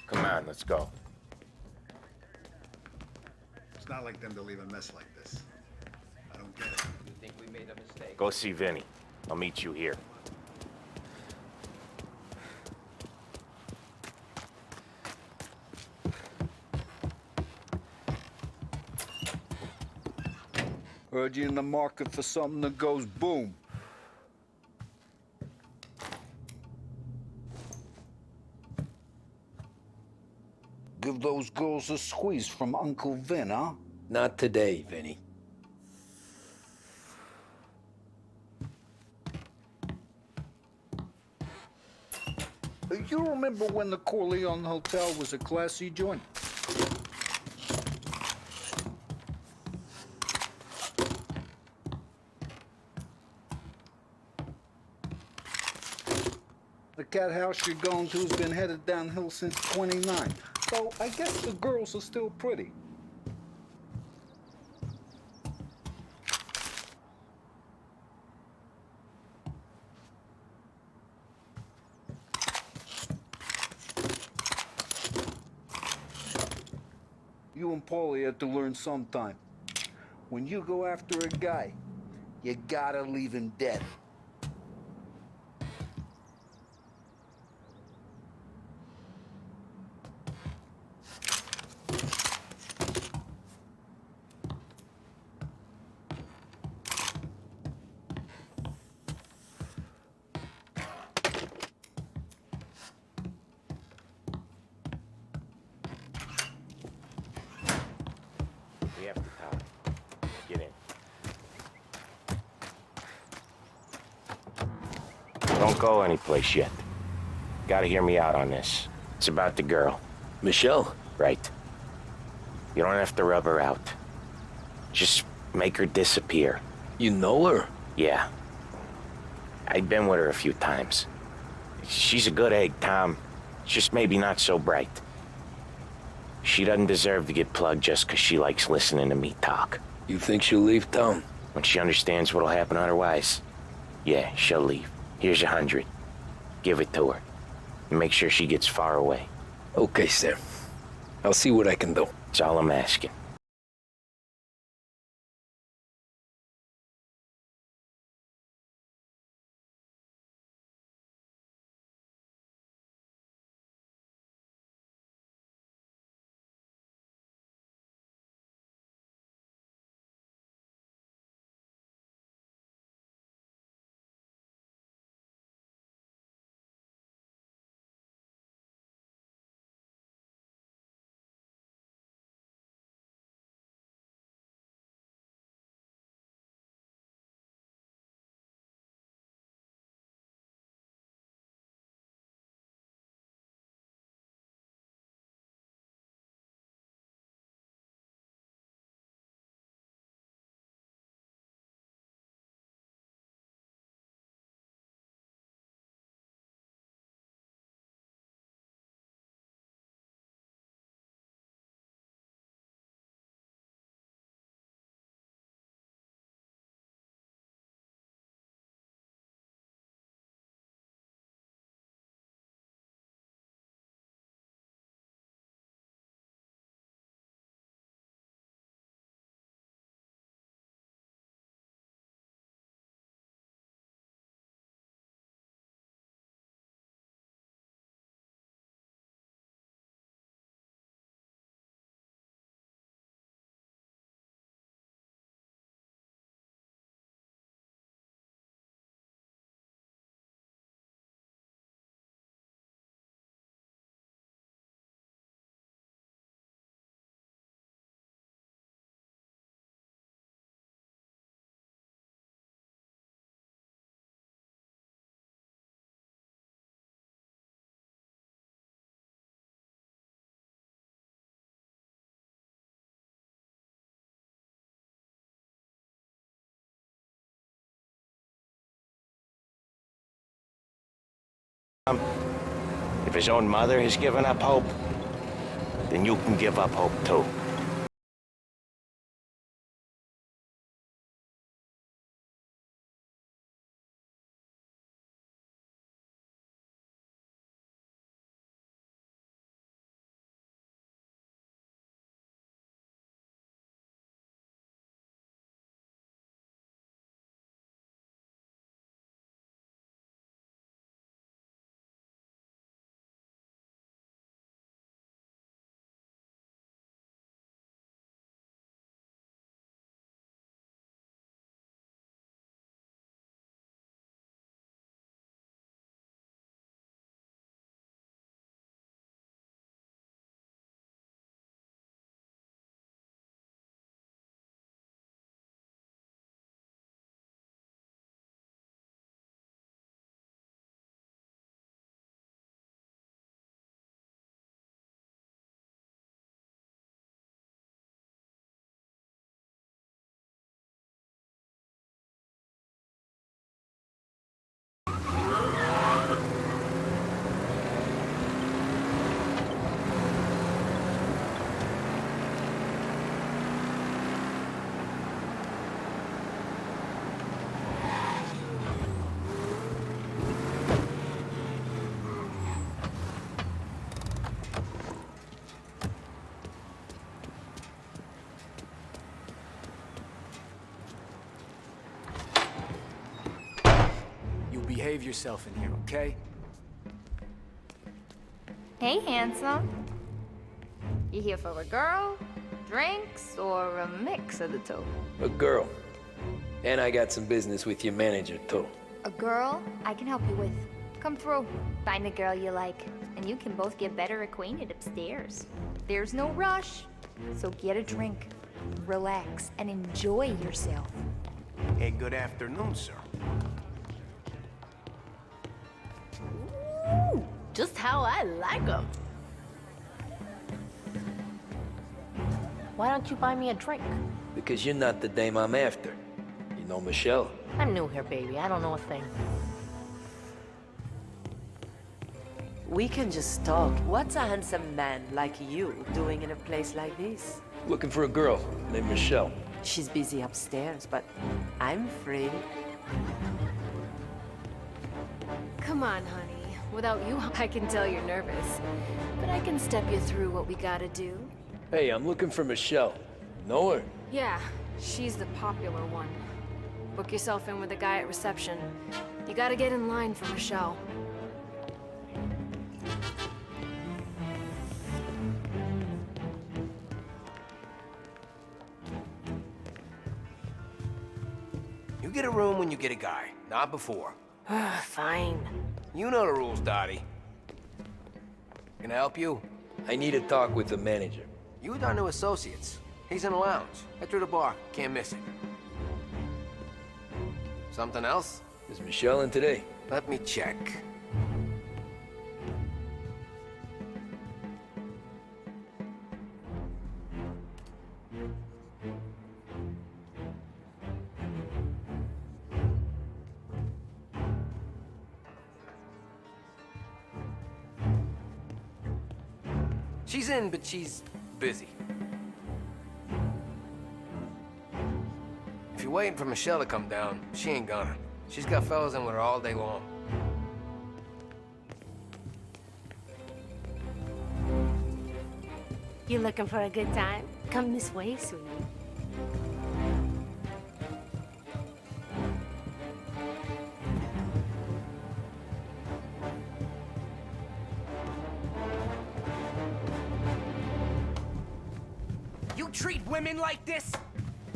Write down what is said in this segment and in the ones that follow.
Come on, let's go. It's not like them to leave a mess like this. I don't get it. You think we made a mistake? Go see Vinny. I'll meet you here. Heard you in the market for something that goes boom. Give those girls a squeeze from Uncle Vin, huh? Not today, Vinny. You remember when the Corleone Hotel was a classy joint? The cat house you're going to's been headed downhill since '29. So I guess the girls are still pretty. You and Paulie had to learn sometime. When you go after a guy, you gotta leave him dead. We have to talk. Get in. Don't go anyplace yet. Gotta hear me out on this. It's about the girl. Michelle? Right. You don't have to rub her out. Just make her disappear. You know her? Yeah. I've been with her a few times. She's a good egg, Tom. Just maybe not so bright. She doesn't deserve to get plugged just because she likes listening to me talk. You think she'll leave town? When she understands what'll happen otherwise, yeah, she'll leave. Here's 100. Give it to her. And make sure she gets far away. Okay, Sam. I'll see what I can do. That's all I'm asking. If his own mother has given up hope, then you can give up hope too. behave yourself in here, okay? Hey, handsome. You here for a girl, drinks, or a mix of the two? A girl. And I got some business with your manager, too. A girl I can help you with. Come through. Find a girl you like, and you can both get better acquainted upstairs. There's no rush, so get a drink, relax, and enjoy yourself. Hey, good afternoon, sir. Ooh, just how I like them. Why don't you buy me a drink? Because you're not the dame I'm after. You know Michelle? I'm new here, baby. I don't know a thing. We can just talk. What's a handsome man like you doing in a place like this? Looking for a girl named Michelle. She's busy upstairs, but I'm free. Come on, honey. Without you, I can tell you're nervous. But I can step you through what we gotta do. Hey, I'm looking for Michelle. Know her? Yeah, she's the popular one. Book yourself in with the guy at reception. You gotta get in line for Michelle. You get a room when you get a guy, not before. Fine. You know the rules, Dottie. Can I help you? I need to talk with the manager. You with our new associates. He's in the lounge. Right through the bar. Can't miss it. Something else? Is Michelle in today? Let me check. She's in, but she's busy. If you're waiting for Michelle to come down, she ain't gonna. She's got fellas in with her all day long. You looking for a good time? Come this way, sweetie. You treat women like this?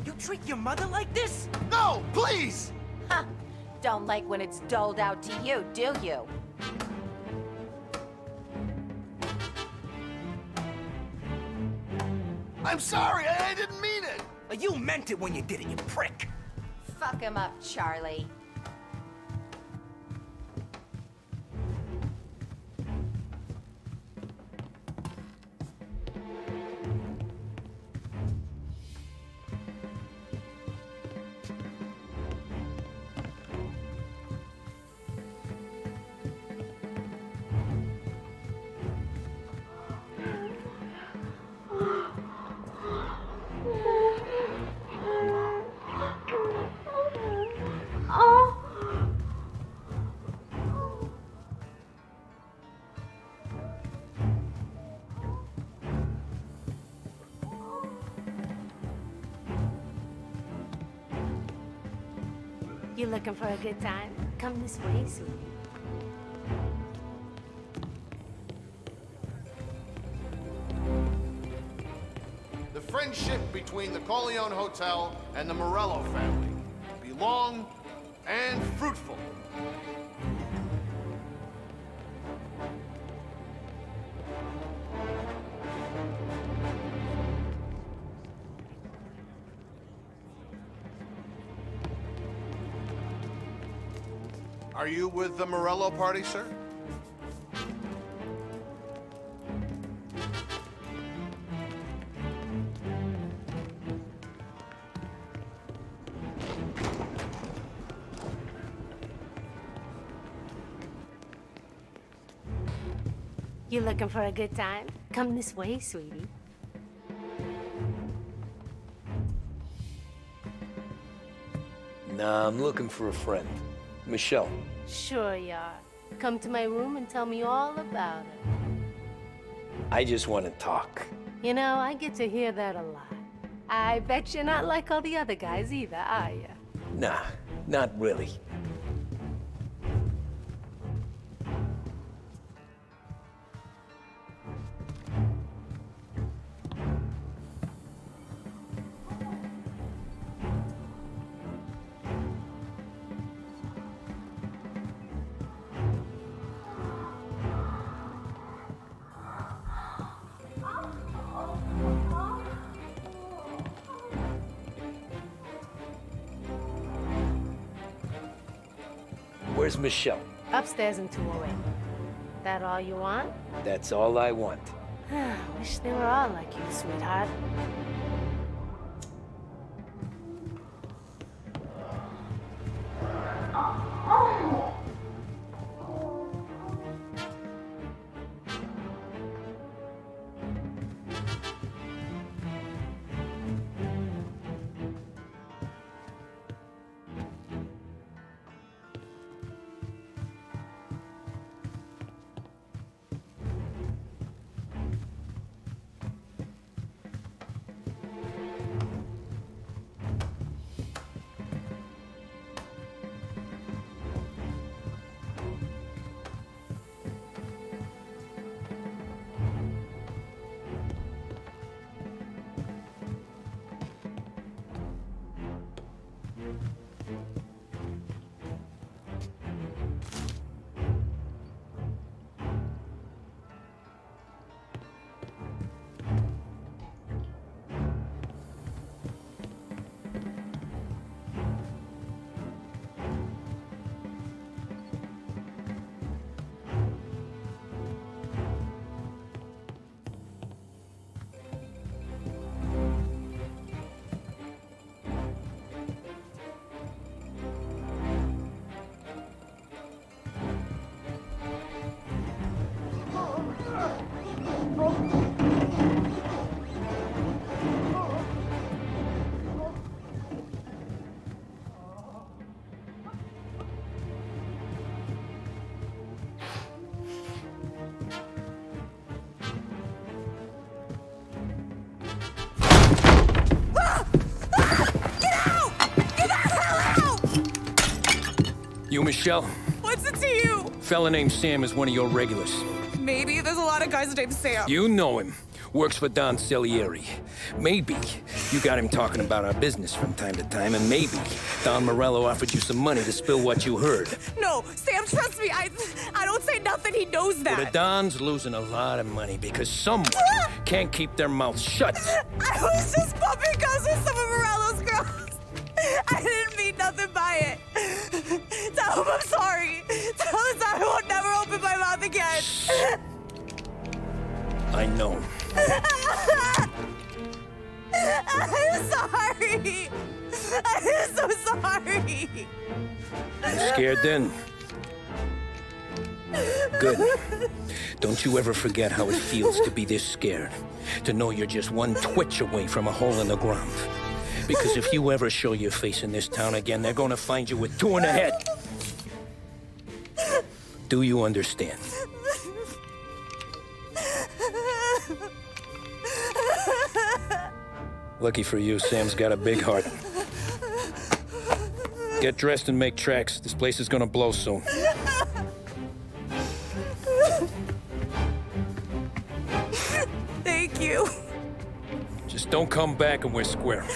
You treat your mother like this? No, please! Huh. Don't like when it's doled out to you, do you? I'm sorry, I didn't mean it! You meant it when you did it, you prick. Fuck him up, Charlie. You looking for a good time? Come this way, sweetie. The friendship between the Corleone Hotel and the Morello family be long and fruitful. Are you with the Morello party, sir? You looking for a good time? Come this way, sweetie. Nah, I'm looking for a friend. Michelle. Sure you are. Come to my room and tell me all about it. I just want to talk. You know, I get to hear that a lot. I bet you're not like all the other guys either, are you? Nah, not really. Where's Michelle? Upstairs in 208. That all you want? That's all I want. Wish they were all like you, sweetheart. You, Michelle? What's it to you? Fella named Sam is one of your regulars. Maybe there's a lot of guys named Sam. You know him. Works for Don Celieri. Maybe you got him talking about our business from time to time, and maybe Don Morello offered you some money to spill what you heard. No, Sam, trust me. I don't say nothing. He knows that. Well, the Don's losing a lot of money because someone can't keep their mouth shut. I was just bumping guns with some of Morello's girls. I didn't mean nothing by it. Tell him I'm sorry. Tell him I won't never open my mouth again. I know. I'm sorry. I'm so sorry. You scared then? Good. Don't you ever forget how it feels to be this scared. To know you're just one twitch away from a hole in the ground. Because if you ever show your face in this town again, they're gonna find you with two in the head. Do you understand? Lucky for you, Sam's got a big heart. Get dressed and make tracks. This place is gonna blow soon. Thank you. Just don't come back and we're square.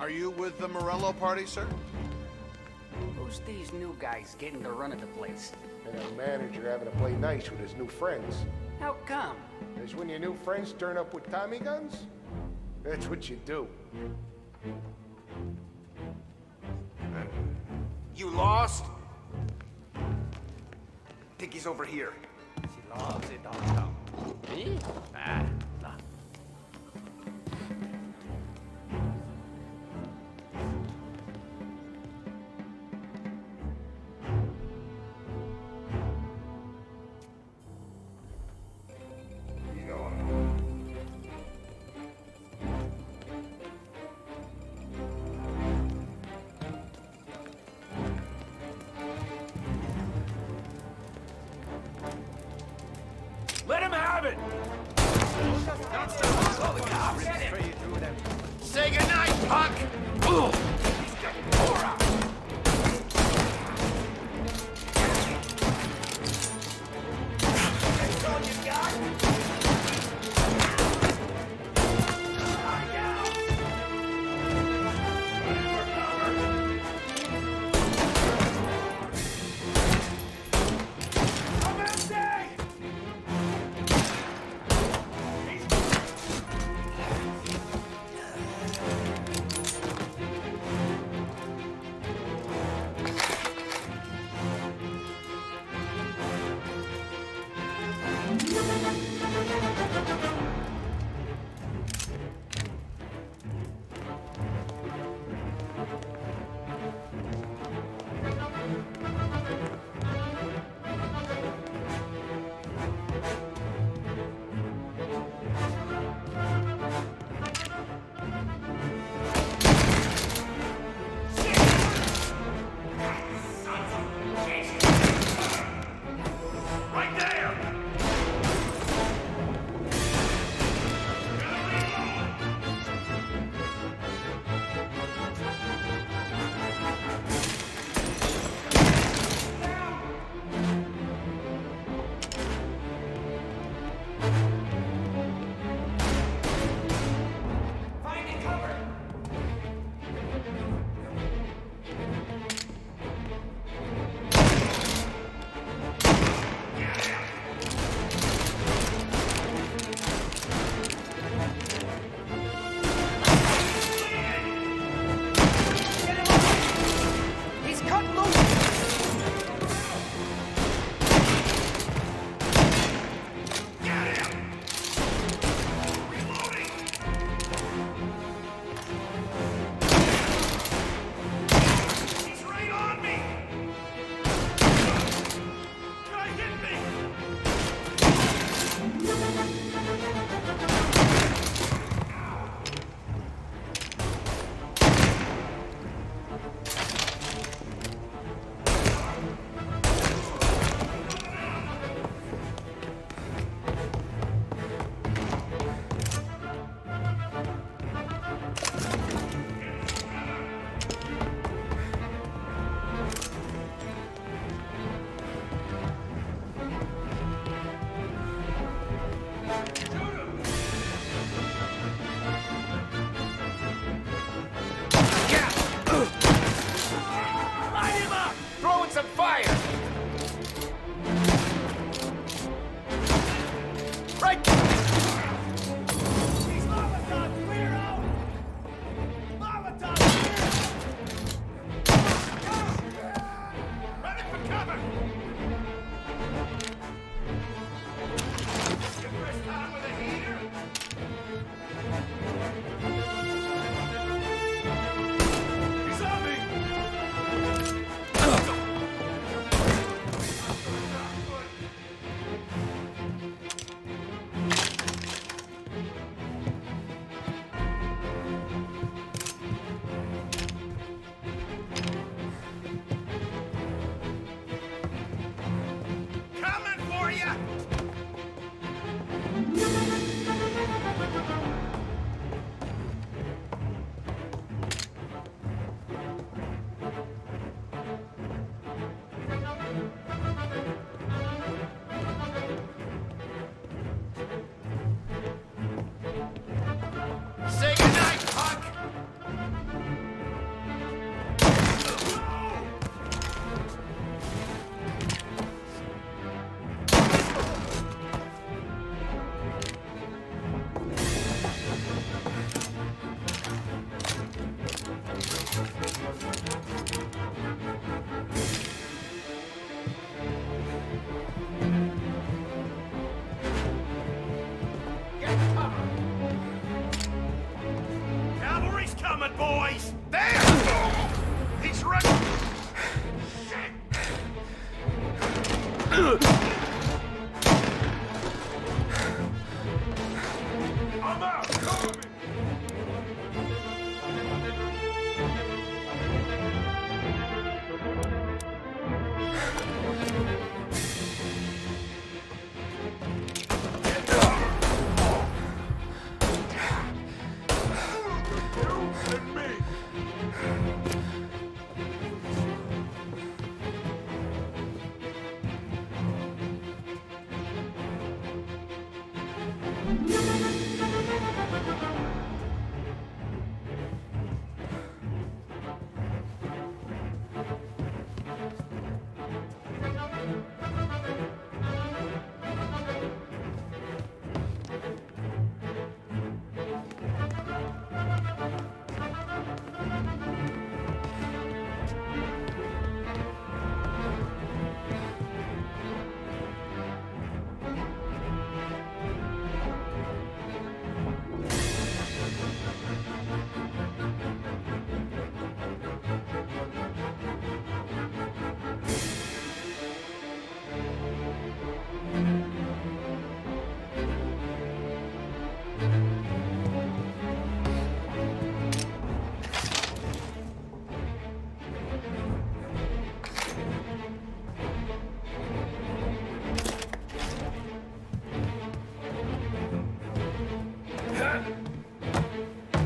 Are you with the Morello party, sir? Who's these new guys getting the run of the place? And our manager having to play nice with his new friends. How come? Because when your new friends turn up with Tommy guns, that's what you do. You lost? Think he's over here. She loves it downtown. Me? Ah, no. Let him have it! Say goodnight, punk! He's got more out. That's all you got? coming, boys! There! He's running! I'm out! Cover me!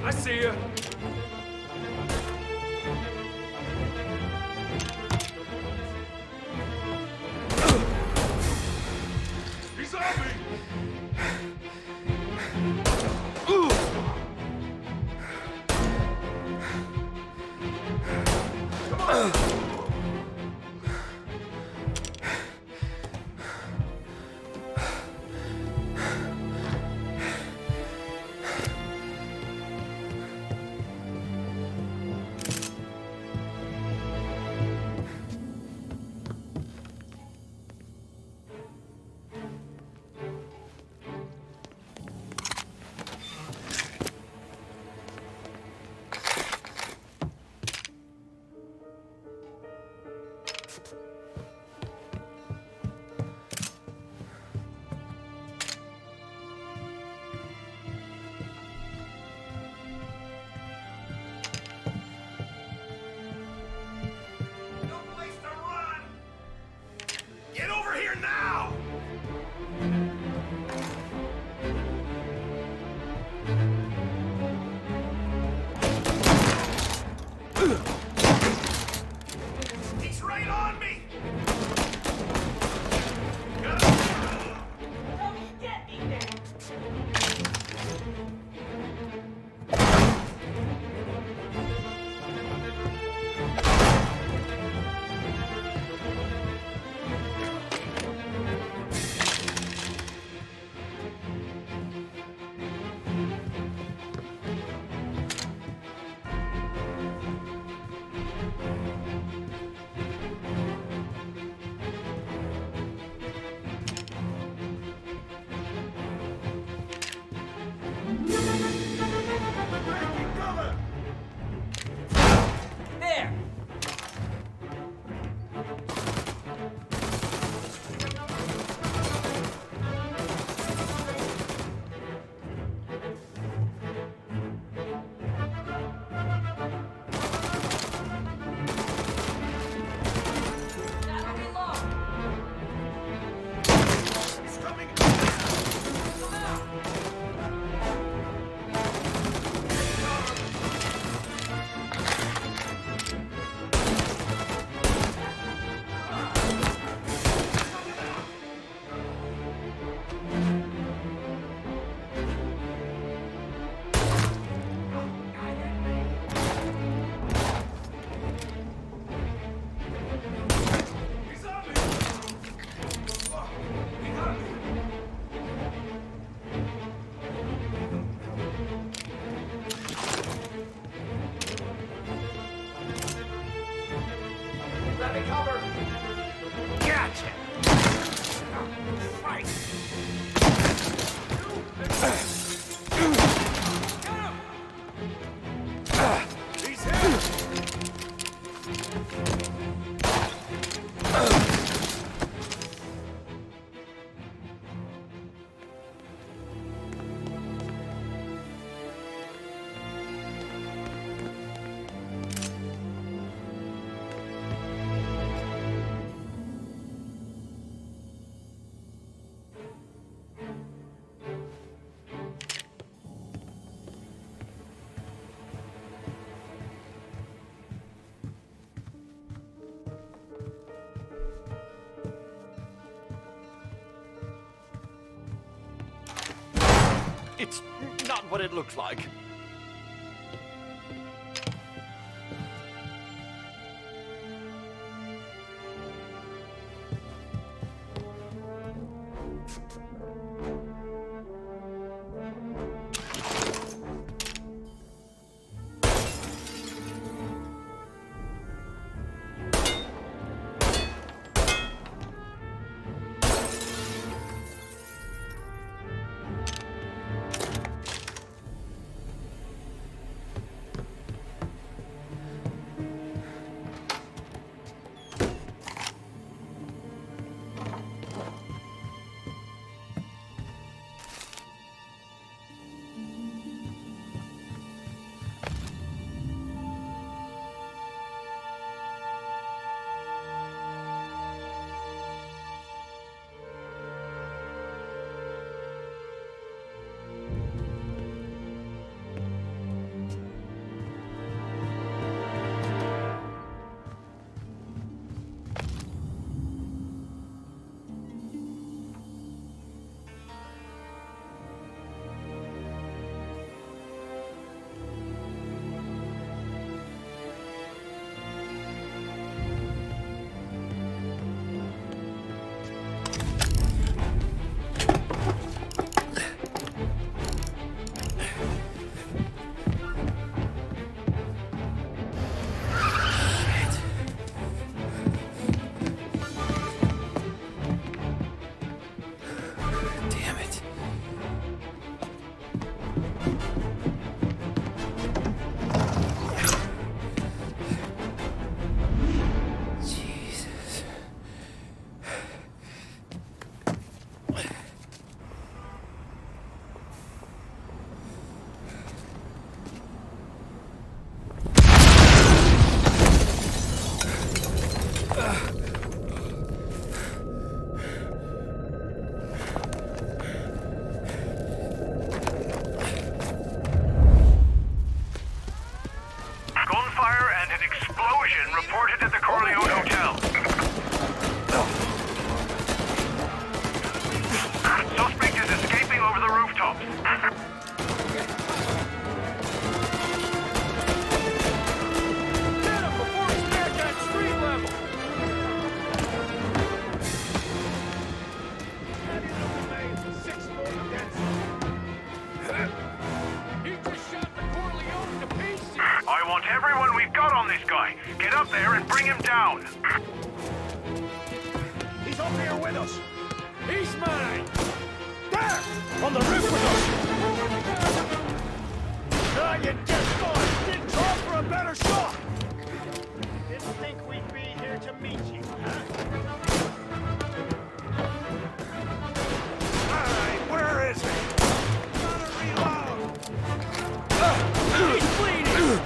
I see you. He's on me. Come on. It's not what it looks like. Reported at the Corleone Hotel. Suspect is escaping over the rooftops. Get him before he's back at street level. He just shot the Corleone to pieces. I want everyone we've got on this guy. Get up there and bring him down. He's up here with us. He's mine. There! On the roof with us. Ah, you just thought. Didn't call for a better shot. Didn't think we'd be here to meet you, huh? All right, where is he? Gotta reload. He's bleeding.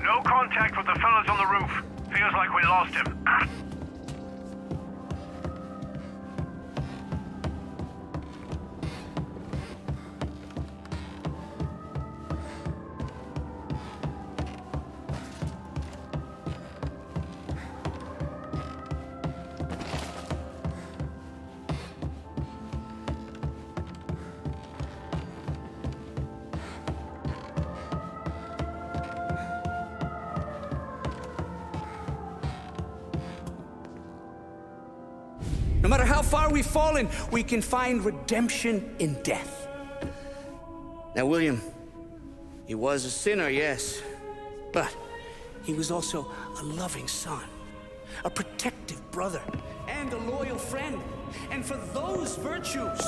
No contact with the fellas on the roof. Feels like we lost him. No matter how far we've fallen, we can find redemption in death. Now, William, he was a sinner, yes, but he was also a loving son, a protective brother, and a loyal friend. And for those virtues,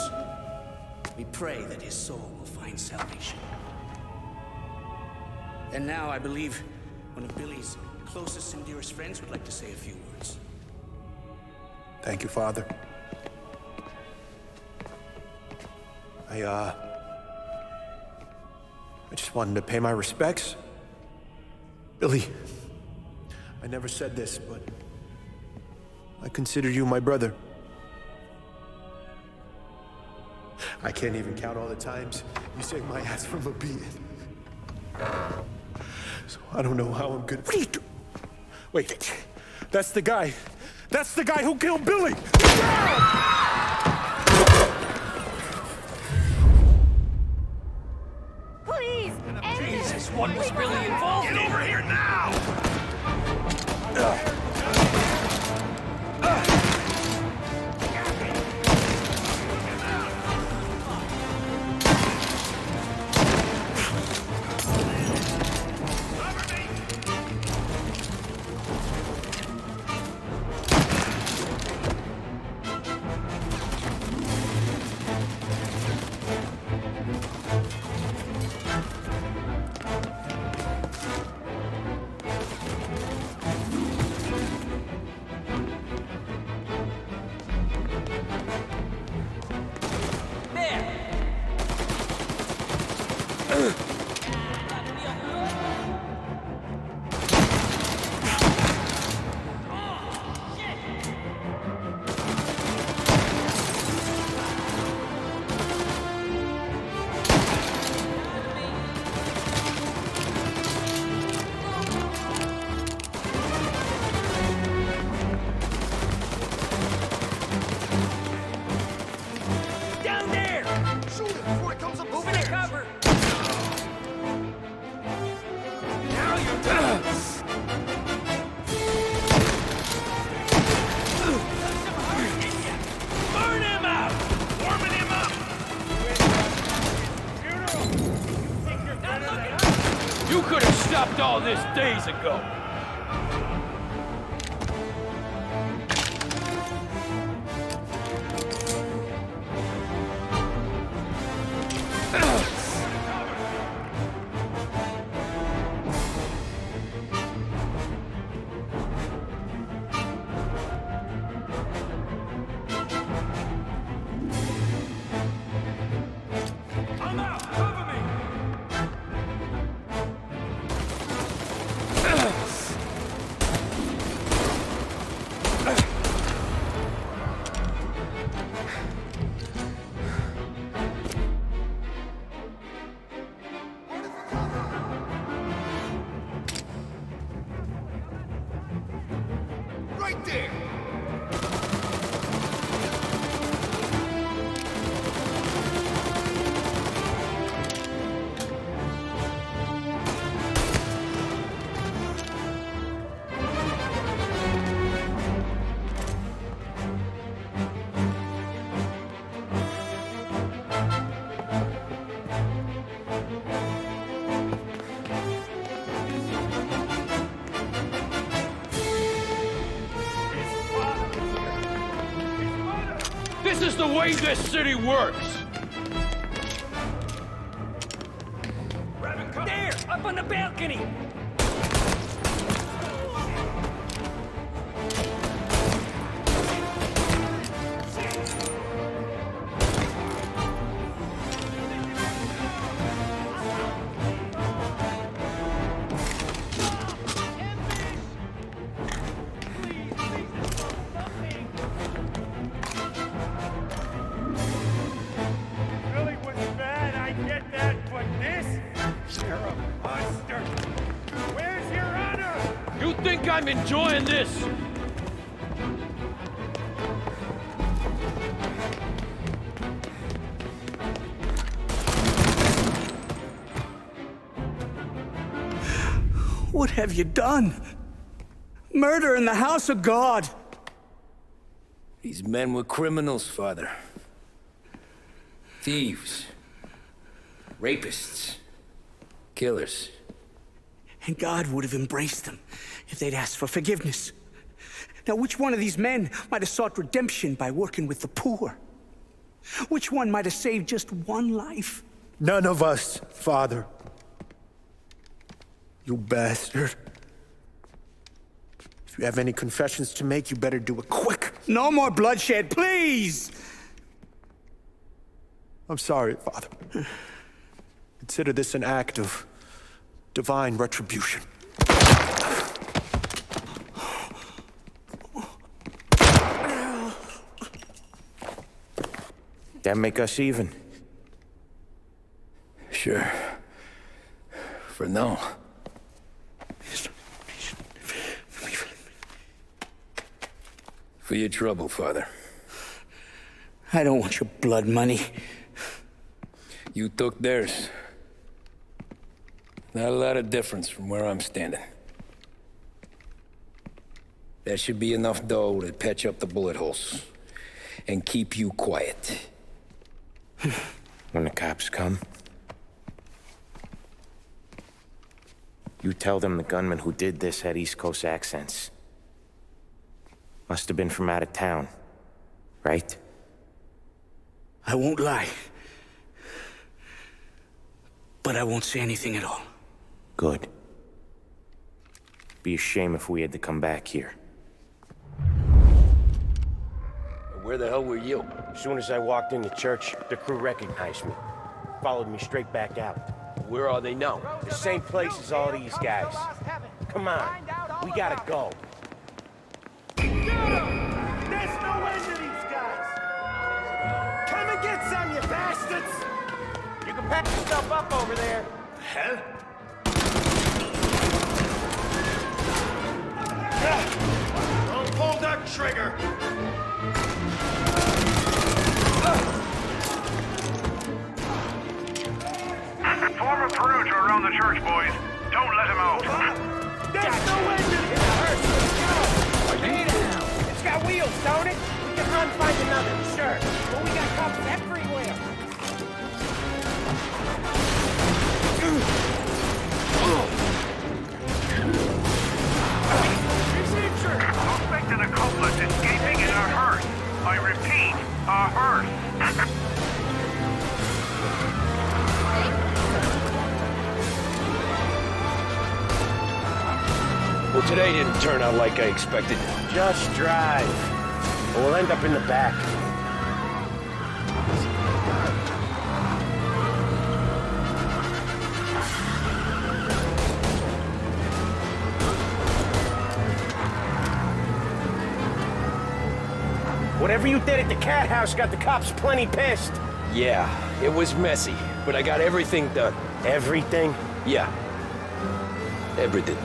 we pray that his soul will find salvation. And now I believe one of Billy's closest and dearest friends, would like to say a few words. Thank you, Father. I just wanted to pay my respects. Billy, I never said this, but I consider you my brother. I can't even count all the times you saved my ass from a beating. So I don't know how I'm gonna... What are you doing? Wait, that's the guy. That's the guy who killed Billy! Please! Jesus, what was Billy involved in? Get over here now! You could have stopped all this days ago. I'm out! Cover me! Right there! This is the way this city works. There, up on the balcony. Billy was bad, I get that, but this? You're a monster! Where's your honor? You think I'm enjoying this? What have you done? Murder in the house of God! These men were criminals, Father. Thieves. Rapists. Killers. And God would have embraced them if they'd asked for forgiveness. Now, which one of these men might have sought redemption by working with the poor? Which one might have saved just one life? None of us, Father. You bastard. If you have any confessions to make, you better do it quick. No more bloodshed, please! I'm sorry, Father. Consider this an act of divine retribution. That make us even? Sure. For now. For your trouble, Father. I don't want your blood money. You took theirs. Not a lot of difference from where I'm standing. That should be enough dough to patch up the bullet holes and keep you quiet. When the cops come, you tell them the gunman who did this had East Coast accents. Must have been from out of town, right? I won't lie. But I won't say anything at all. Good. Be a shame if we had to come back here. Where the hell were you? As soon as I walked into church, the crew recognized me. Followed me straight back out. Where are they now? The same place as all these guys. Come on, we gotta go. There's no end to these guys! Come and get some, you bastards! You can pack yourself up over there. Hell? Don't pull that trigger! Form a perimeter around the church, boys. Don't let him out. There's no end to this! Hey now! It's got wheels, don't it? We can run, find another, sure. But we got cops everywhere. Suspected accomplice escaping in a hearse. I repeat, a hearse. Well, today didn't turn out like I expected. Just drive. Or we'll end up in the back. Whatever you did at the cat house got the cops plenty pissed. Yeah, it was messy, but I got everything done. Everything? Yeah. Everything.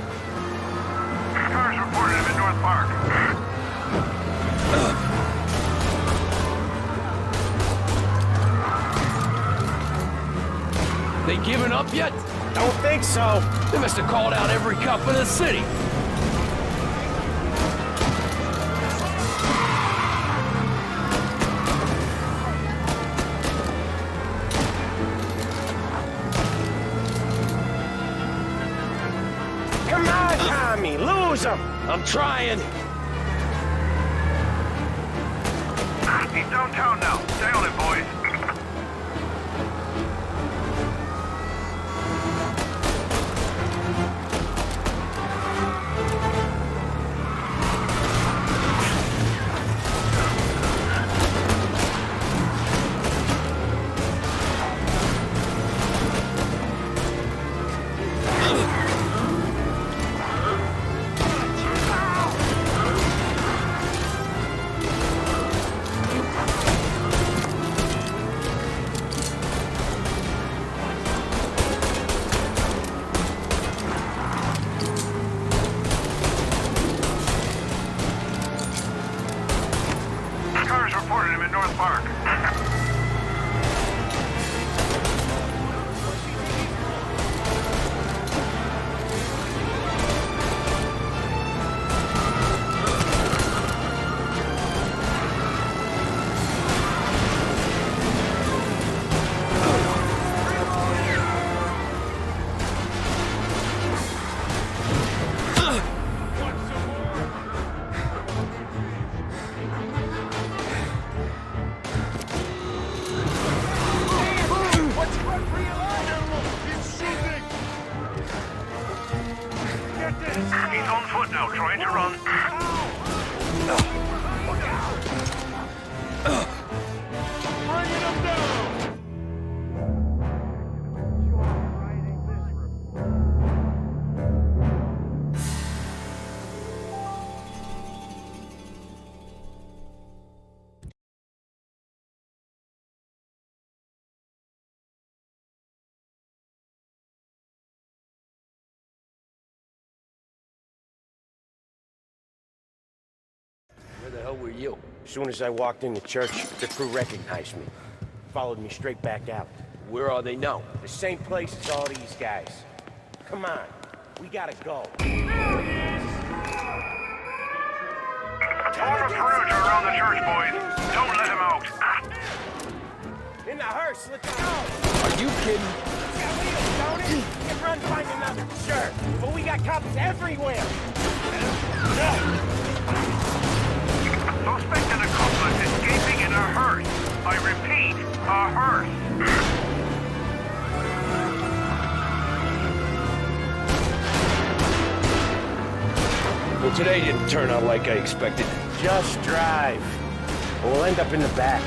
Cars reported him in North Park. They giving up yet? Don't think so. They must have called out every cop in the city. Come on, Tommy, lose him. I'm trying. He's downtown now. Stay on it, boys. got this! He's on foot now, trying to run. Bringing him down! Where the hell were you? As soon as I walked in the church, the crew recognized me. Followed me straight back out. Where are they now? The same place as all these guys. Come on, we gotta go. Form a perimeter around the church, boys. Don't let him out. In the hearse, let's go! Are you kidding? Yeah, we don't it? You can run, find another. Sure, but we got cops everywhere. Suspect and accomplice escaping in a hearse. I repeat, a hearse. Well, today didn't turn out like I expected. Just drive. We'll end up in the back.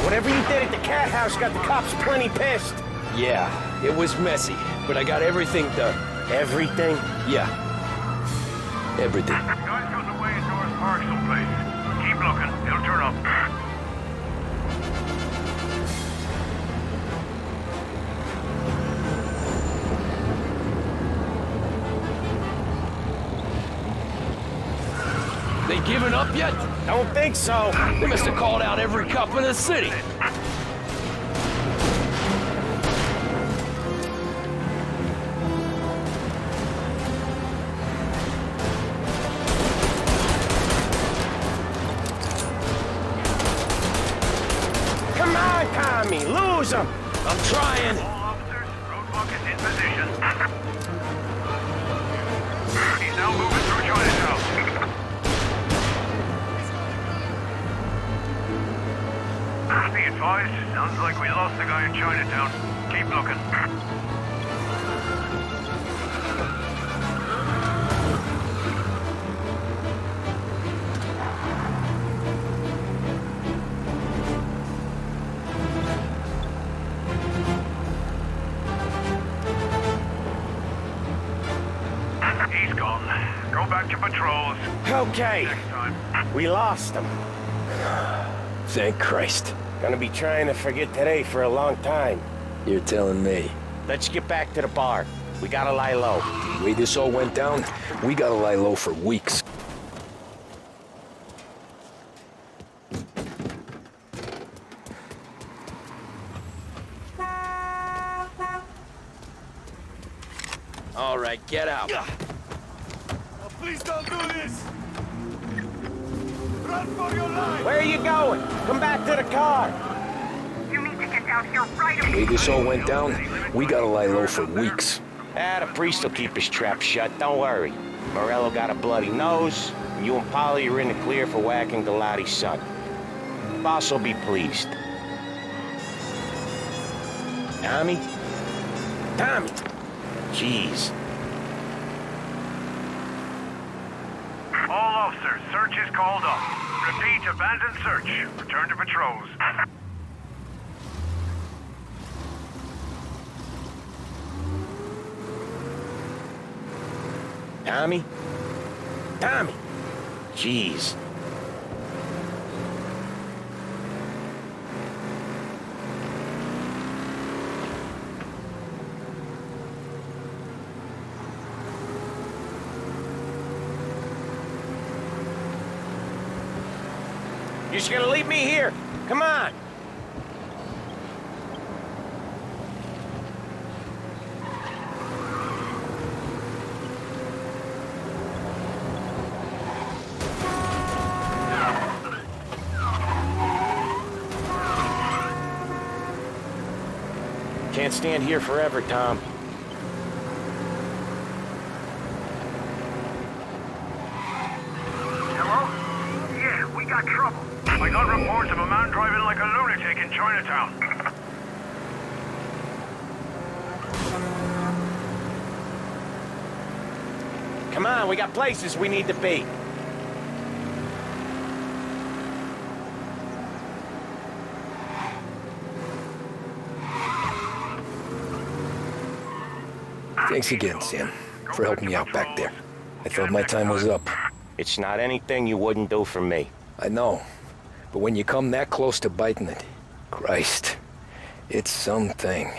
Whatever you did at the cat house got the cops plenty pissed. Yeah, it was messy, but I got everything done. Everything? Yeah. Everything. Guy's gotten away in North Park someplace. Keep looking, he'll turn up. They giving up yet? Don't think so. They must have called out every cop in the city. Come on, Tommy, lose them. I'm trying. All officers, roadblock is in position. He's now moving through Chinatown. Be advised, sounds like we lost the guy in Chinatown. Keep looking. He's gone. Go back to patrols. Okay. Next time. We lost them. Thank Christ. Gonna be trying to forget today for a long time. You're telling me. Let's get back to the bar. We gotta lie low. The way this all went down, we gotta lie low for weeks. All right, get out. Oh, please don't do this! Run for your life! Where are you going? Come back to the car. You need to get down here right away. The way this all went down, we gotta lie low for weeks. The priest will keep his trap shut, don't worry. Morello got a bloody nose, and you and Polly are in the clear for whacking Galati's son. Boss will be pleased. Tommy? Tommy! Jeez. All officers, search is called off. Repeat, abandon search. Return to patrols. Tommy? Tommy! Jeez. You're just gonna leave me here? Come on! Can't stand here forever, Tom. Chinatown. Come on, we got places we need to be. Thanks again, Sam, for helping me out back there. I thought my time was up. It's not anything you wouldn't do for me. I know, but when you come that close to biting it, Christ, it's something.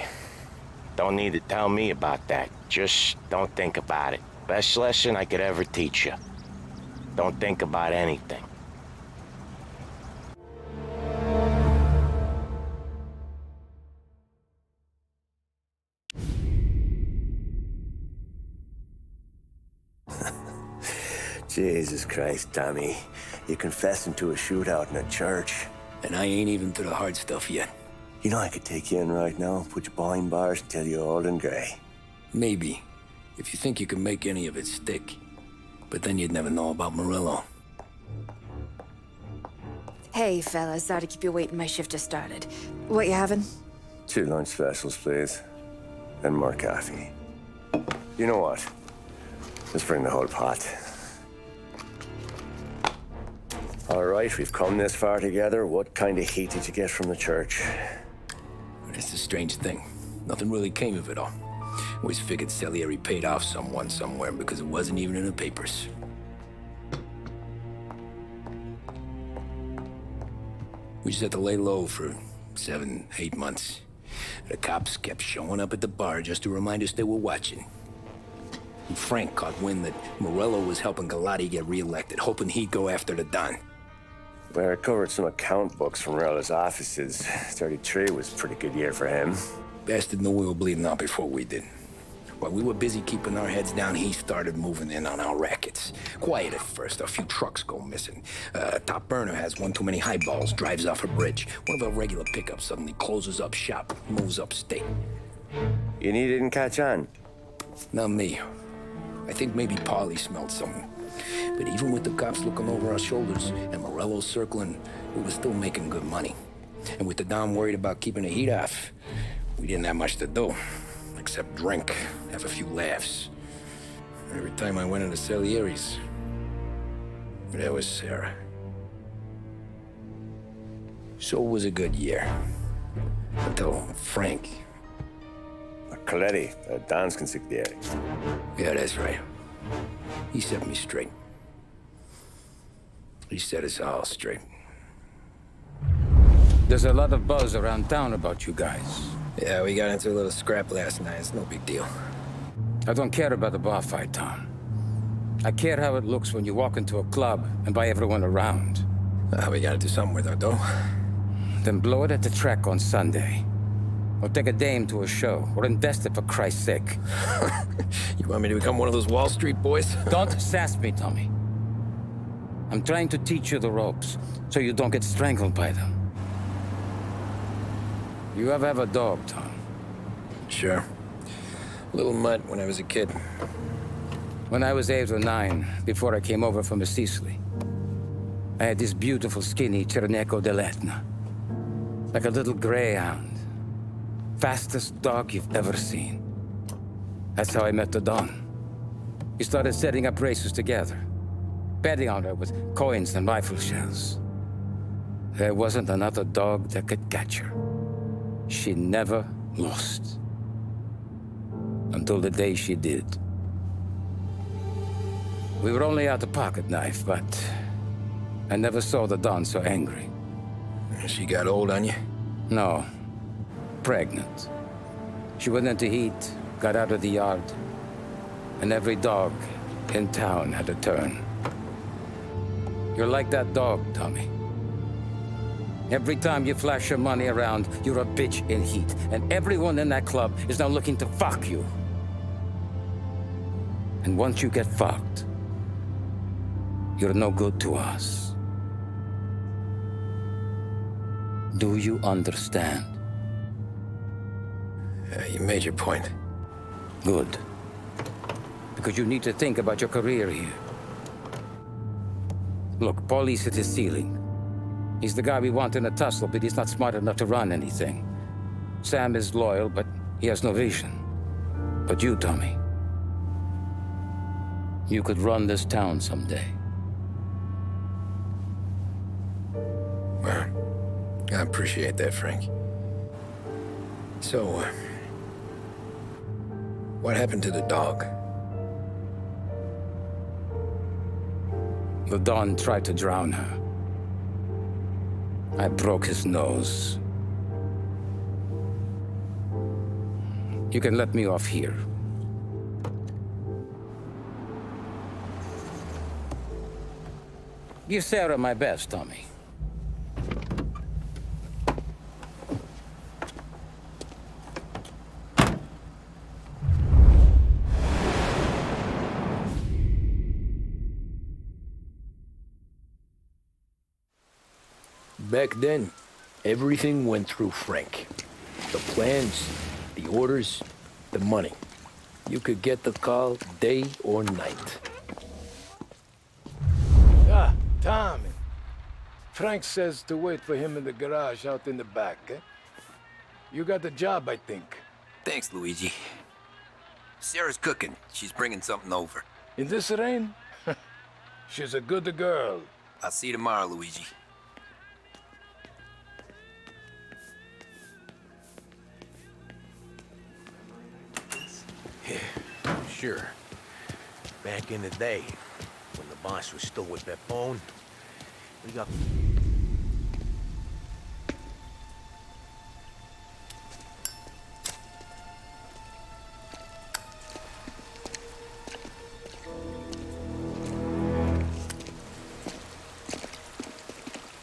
Don't need to tell me about that. Just don't think about it. Best lesson I could ever teach you. Don't think about anything. Jesus Christ, Tommy. You're confessing to a shootout in a church. And I ain't even to the hard stuff yet. You know I could take you in right now, put you behind bars until you're old and gray. Maybe, if you think you can make any of it stick. But then you'd never know about Morello. Hey, fellas, sorry to keep you waiting. My shift just started. What you having? 2 lunch specials, please. And more coffee. You know what? Let's bring the whole pot. All right, we've come this far together. What kind of heat did you get from the church? It's a strange thing. Nothing really came of it all. Always figured Salieri paid off someone somewhere because it wasn't even in the papers. We just had to lay low for 7, 8 months. The cops kept showing up at the bar just to remind us they were watching. And Frank caught wind that Morello was helping Galati get reelected, hoping he'd go after the Don. Well, I recovered some account books from Morello's offices. 33 was a pretty good year for him. Bastard knew we were bleeding out before we did. While we were busy keeping our heads down, he started moving in on our rackets. Quiet at first, a few trucks go missing. Top burner has one too many highballs, drives off a bridge. One of our regular pickups suddenly closes up shop, moves upstate. You didn't catch on? Not me. I think maybe Paulie smelled something. But even with the cops looking over our shoulders and Morello circling, we were still making good money. And with the Don worried about keeping the heat off, we didn't have much to do. Except drink, have a few laughs. Every time I went into Salieri's, there was Sarah. So it was a good year. Until Frank. Coletti, Don's consigliere. Yeah, that's right. He set me straight. He set us all straight. There's a lot of buzz around town about you guys. Yeah, we got into a little scrap last night. It's no big deal. I don't care about the bar fight, Tom. I care how it looks when you walk into a club and buy everyone around. We gotta do something with our dough. Then blow it at the track on Sunday. Or take a dame to a show. Or invest it for Christ's sake. You want me to become one of those Wall Street boys? Don't sass me, Tommy. I'm trying to teach you the ropes, so you don't get strangled by them. You ever have a dog, Tom? Sure. Little mutt when I was a kid. When I was 8 or 9, before I came over from Sicily, I had this beautiful, skinny Cerneco dell'Etna. Like a little greyhound. Fastest dog you've ever seen. That's how I met the Don. We started setting up races together. Betting on her with coins and rifle shells. There wasn't another dog that could catch her. She never lost. Until the day she did. We were only out a pocket knife, but I never saw the Don so angry. She got old on you? No. Pregnant. She went into heat, got out of the yard, and every dog in town had a turn. You're like that dog, Tommy. Every time you flash your money around, you're a bitch in heat, and everyone in that club is now looking to fuck you. And once you get fucked, you're no good to us. Do you understand? You made your point. Good. Because you need to think about your career here. Look, Paulie's at his ceiling. He's the guy we want in a tussle, but he's not smart enough to run anything. Sam is loyal, but he has no vision. But you, Tommy, you could run this town someday. Well, I appreciate that, Frank. So, what happened to the dog? The Don tried to drown her. I broke his nose. You can let me off here. Give Sarah my best, Tommy. Back then, everything went through Frank. The plans, the orders, the money. You could get the call day or night. Ah, Tommy. Frank says to wait for him in the garage out in the back, eh? You got the job, I think. Thanks, Luigi. Sarah's cooking. She's bringing something over. In this rain? She's a good girl. I'll see you tomorrow, Luigi. Yeah, sure. Back in the day, when the boss was still with that bone, we got...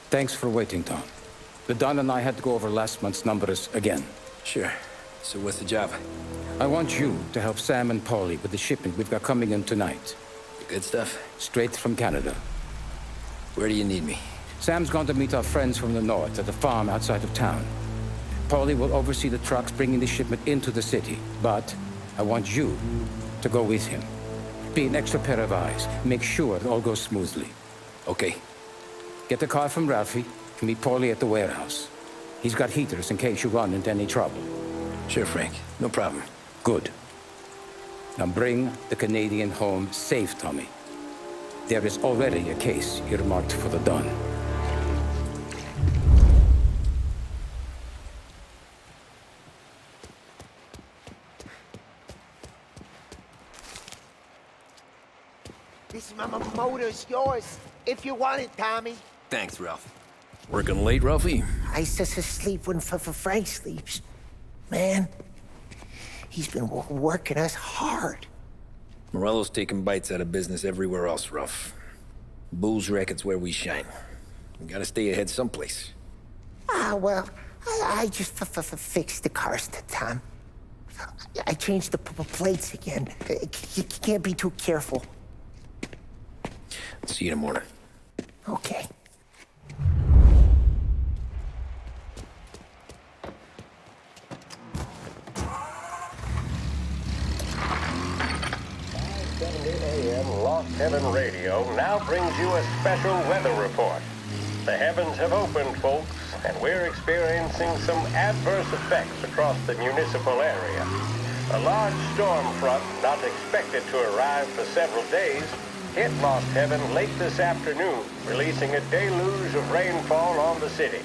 Thanks for waiting, Tom. The Don and I had to go over last month's numbers again. Sure. So what's the job? I want you to help Sam and Paulie with the shipment we've got coming in tonight. The good stuff? Straight from Canada. Where do you need me? Sam's going to meet our friends from the north at the farm outside of town. Paulie will oversee the trucks bringing the shipment into the city. But I want you to go with him. Be an extra pair of eyes. Make sure it all goes smoothly. Okay. Get the car from Ralphie and meet Paulie at the warehouse. He's got heaters in case you run into any trouble. Sure, Frank. No problem. Good. Now bring the Canadian home safe, Tommy. There is already a case earmarked for the Don. This motor's yours, if you want it, Tommy. Thanks, Ralph. Working late, Ralphie? I sleep when Frank sleeps. Man, he's been working us hard. Morello's taking bites out of business everywhere else, Ralph. Bull's racket's where we shine. We gotta stay ahead someplace. Well, I just fixed the cars, Tom. I changed the plates again. You can't be too careful. See you in the morning. Okay. Lost Heaven Radio now brings you a special weather report. The heavens have opened, folks, and we're experiencing some adverse effects across the municipal area. A large storm front, not expected to arrive for several days, hit Lost Heaven late this afternoon, releasing a deluge of rainfall on the city.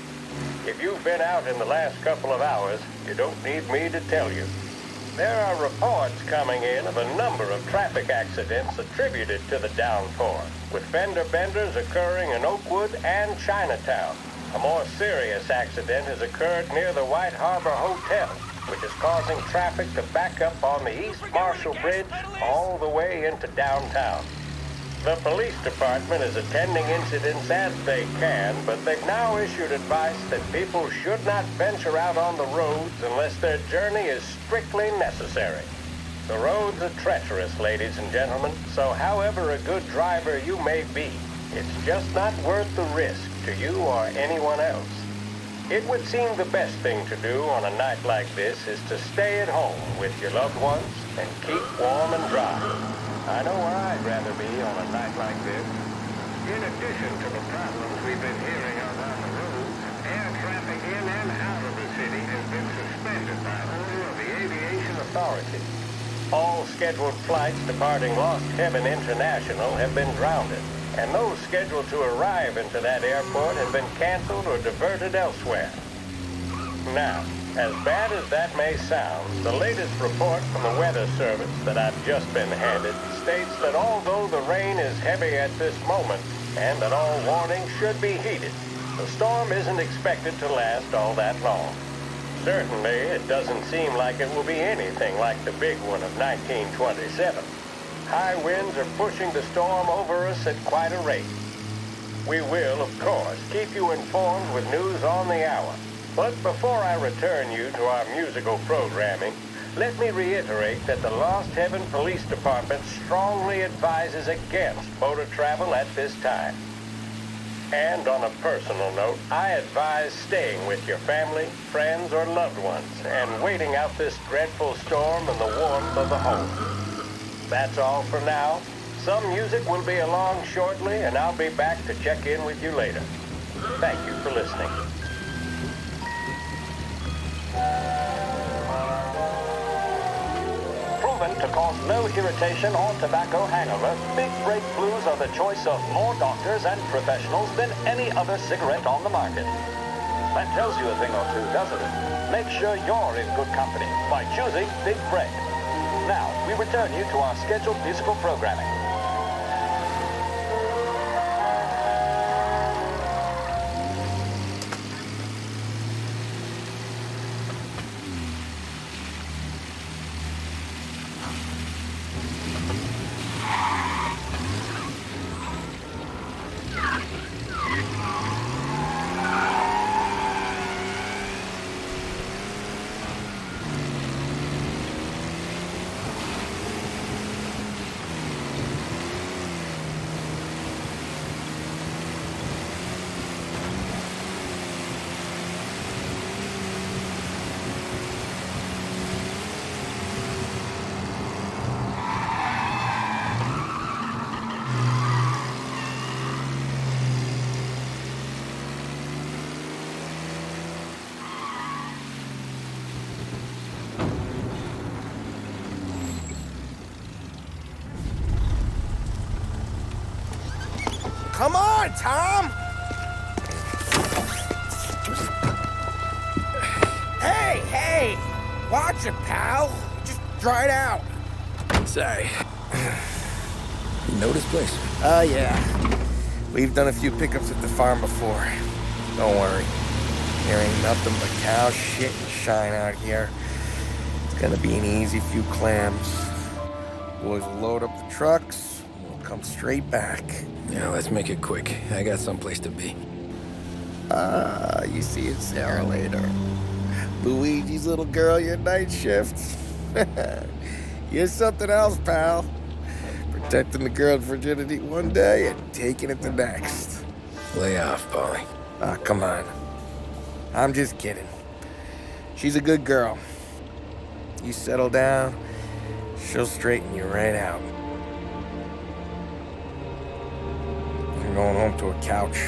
If you've been out in the last couple of hours, you don't need me to tell you. There are reports coming in of a number of traffic accidents attributed to the downpour, with fender benders occurring in Oakwood and Chinatown. A more serious accident has occurred near the White Harbor Hotel, which is causing traffic to back up on the East Marshall Bridge all the way into downtown. The police department is attending incidents as they can, but they've now issued advice that people should not venture out on the roads unless their journey is strictly necessary. The roads are treacherous, ladies and gentlemen, so however a good driver you may be, it's just not worth the risk to you or anyone else. It would seem the best thing to do on a night like this is to stay at home with your loved ones and keep warm and dry. I know where I'd rather be on a night like this. In addition to the problems we've been hearing out on the road, traffic in and out of the city has been suspended by order of the Aviation Authority. All scheduled flights departing Lost Heaven International have been grounded, and those scheduled to arrive into that airport have been canceled or diverted elsewhere. Now, as bad as that may sound, the latest report from the Weather Service that I've just been handed states that although the rain is heavy at this moment, and that all warnings should be heeded, the storm isn't expected to last all that long. Certainly, it doesn't seem like it will be anything like the big one of 1927. High winds are pushing the storm over us at quite a rate. We will, of course, keep you informed with news on the hour. But before I return you to our musical programming, let me reiterate that the Lost Heaven Police Department strongly advises against motor travel at this time. And on a personal note, I advise staying with your family, friends, or loved ones and waiting out this dreadful storm in the warmth of the home. That's all for now. Some music will be along shortly, and I'll be back to check in with you later. Thank you for listening. Proven to cause no irritation or tobacco hangover, Big Break Blues are the choice of more doctors and professionals than any other cigarette on the market. That tells you a thing or two, doesn't it? Make sure you're in good company by choosing Big Break. Now, we return you to our scheduled musical programming. Come on, Tom! Hey! Watch it, pal. Just dried out. Sorry. You know this place? Yeah. We've done a few pickups at the farm before. Don't worry. There ain't nothing but cow shit and shine out here. It's gonna be an easy few clams. Boys will load up the trucks, and we'll come straight back. Yeah, let's make it quick. I got someplace to be. You see it, Sarah, later. Luigi's little girl, your night shift. You're something else, pal. Protecting the girl's virginity one day and taking it the next. Lay off, Polly. Come on. I'm just kidding. She's a good girl. You settle down, she'll straighten you right out. I'm going home to a couch.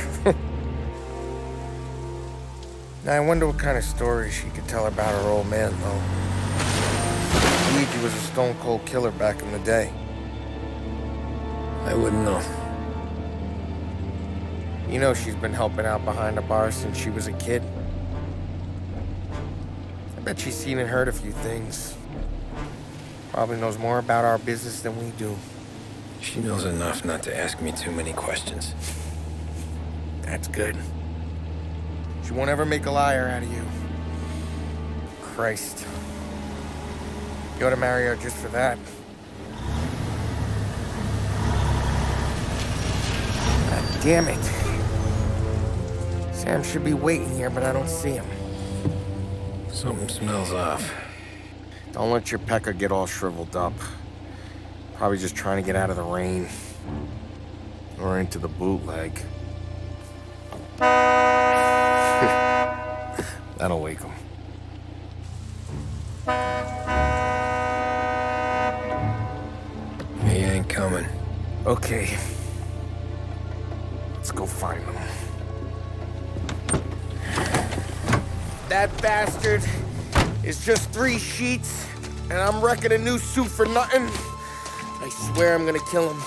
Now, I wonder what kind of stories she could tell about her old man, though. Luigi was a stone-cold killer back in the day. I wouldn't know. You know she's been helping out behind the bar since she was a kid. I bet she's seen and heard a few things. Probably knows more about our business than we do. She knows enough not to ask me too many questions. That's good. She won't ever make a liar out of you. Christ. You ought to marry her just for that. God damn it. Sam should be waiting here, but I don't see him. Something smells off. Don't let your pecker get all shriveled up. Probably just trying to get out of the rain. Or into the bootleg. That'll wake him. He ain't coming. Okay. Let's go find him. that bastard is just 3 sheets, and I'm wrecking a new suit for nothing, I swear I'm gonna kill him.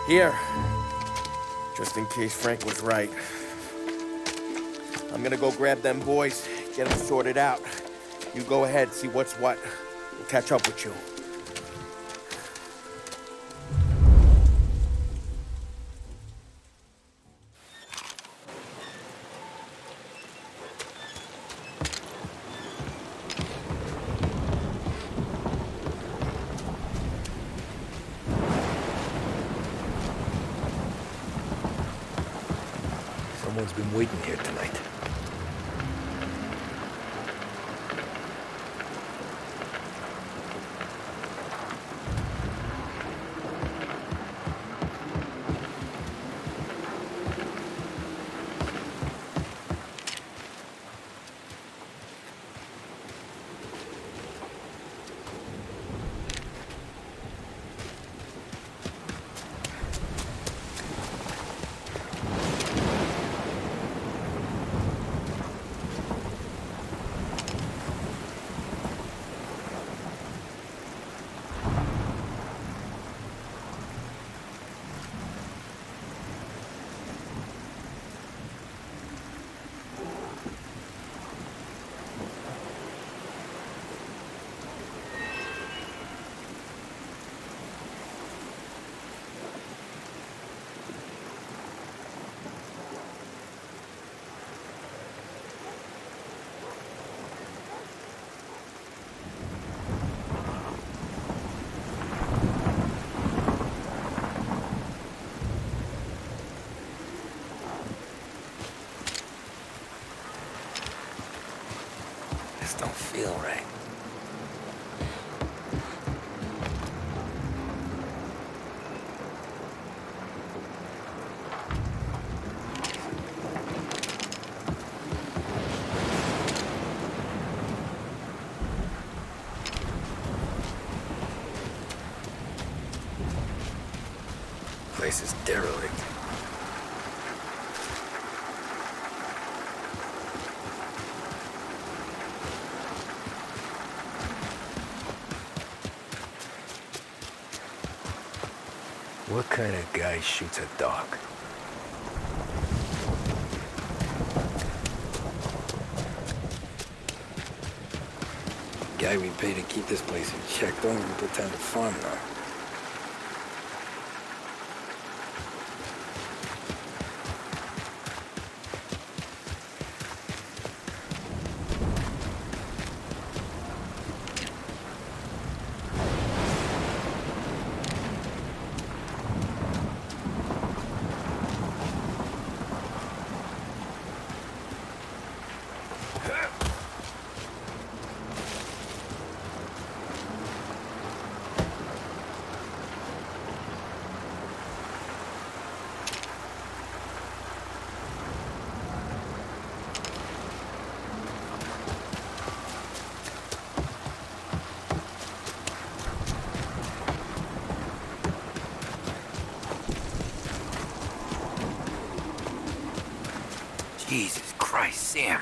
Here, just in case Frank was right. I'm gonna go grab them boys, get them sorted out. You go ahead, see what's what. We'll catch up with you. Someone's been waiting here tonight. This don't feel right. Place is derelict. What kind of guy shoots a dog? Guy we pay to keep this place in check don't even pretend to farm now. Jesus Christ, Sam.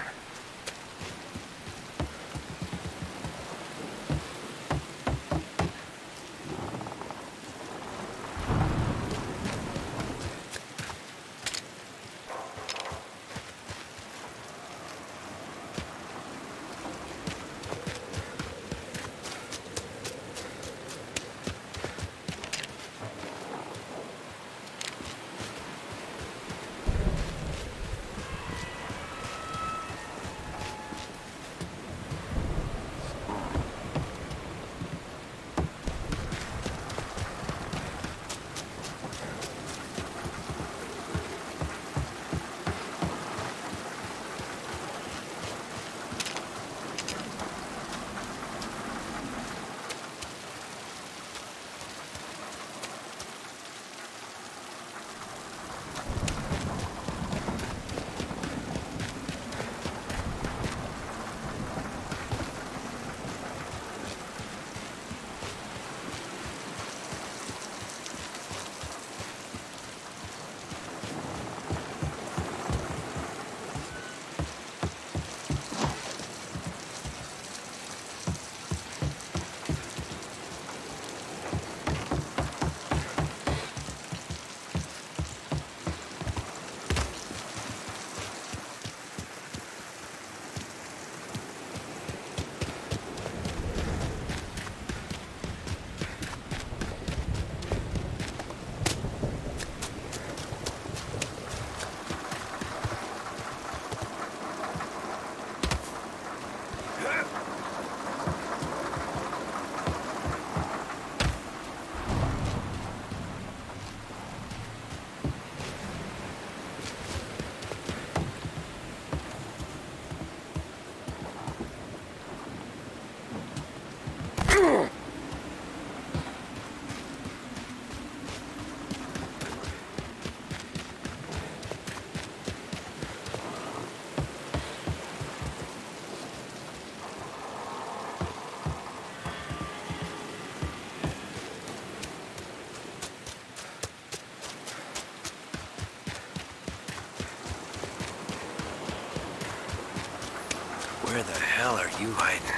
hell are you hiding?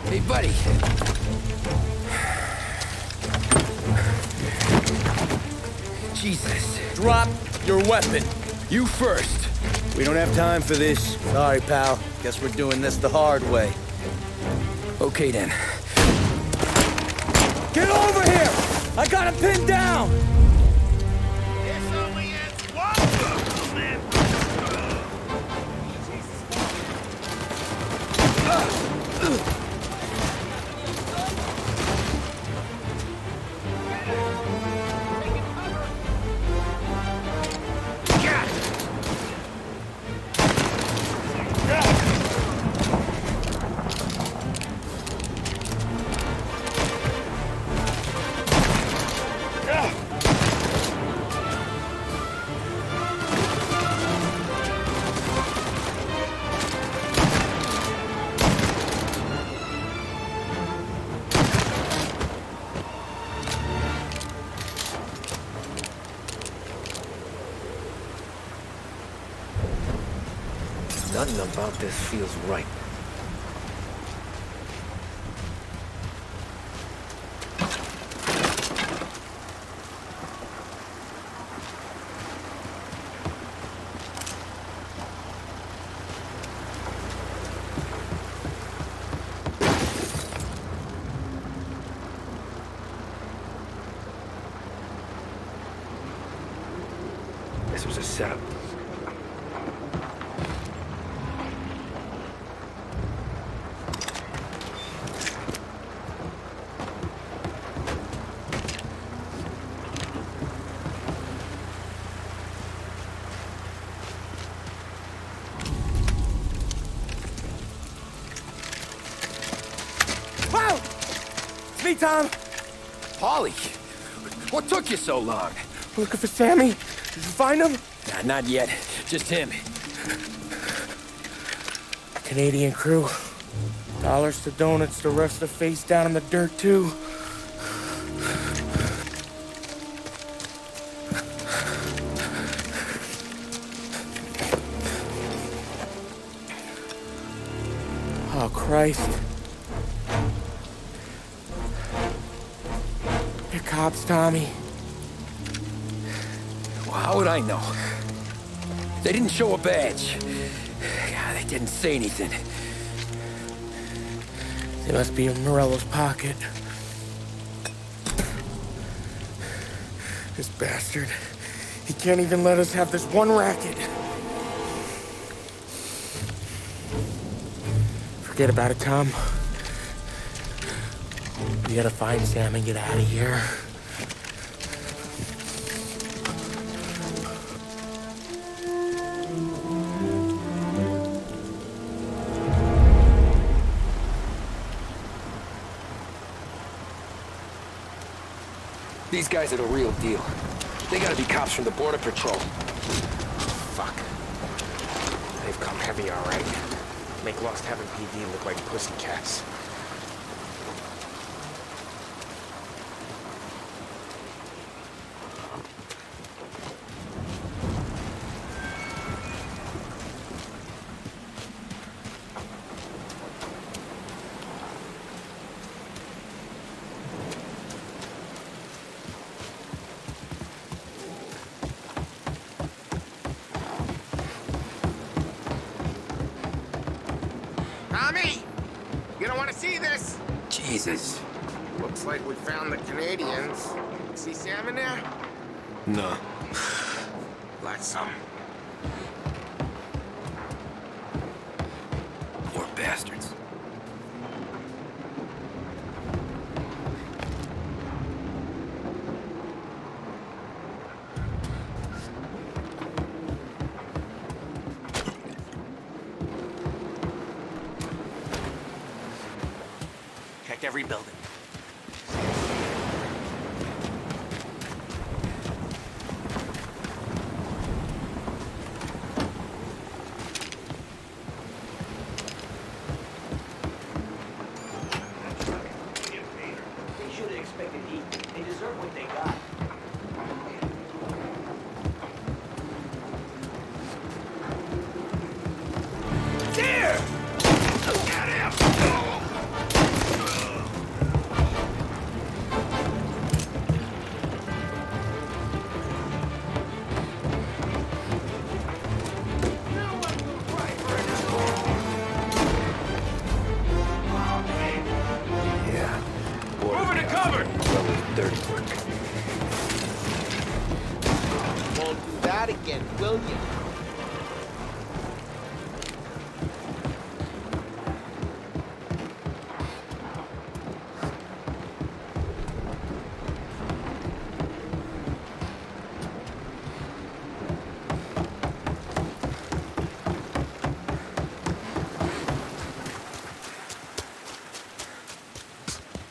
Hey, buddy. Jesus. Drop your weapon. You first. We don't have time for this. Sorry, pal. Guess we're doing this the hard way. Okay, then. Get over here! I got him pinned down! Nothing about this feels right. This was a setup. Wow! It's me, Tom. Paulie, what took you so long? Looking for Sammy. Did you find him? Nah, not yet. Just him. Canadian crew. Dollars to donuts, the rest are face down in the dirt, too. Oh, Christ. They're cops, Tommy. Well, how would I know? They didn't show a badge. They didn't say anything. They must be in Morello's pocket. This bastard. He can't even let us have this one racket. Forget about it, Tom. We gotta find Sam and get out of here. These guys are the real deal. They gotta be cops from the Border Patrol. Fuck. They've come heavy, all right. Make Lost Heaven PD look like pussycats. Tommy! You don't want to see this? Jesus. Looks like we found the Canadians. See Sam in there? No. Like some. Poor bastards. Check every building. They should have expected heat. They deserve what they got. cover! Well, it's dirty work. Won't do that again, will you?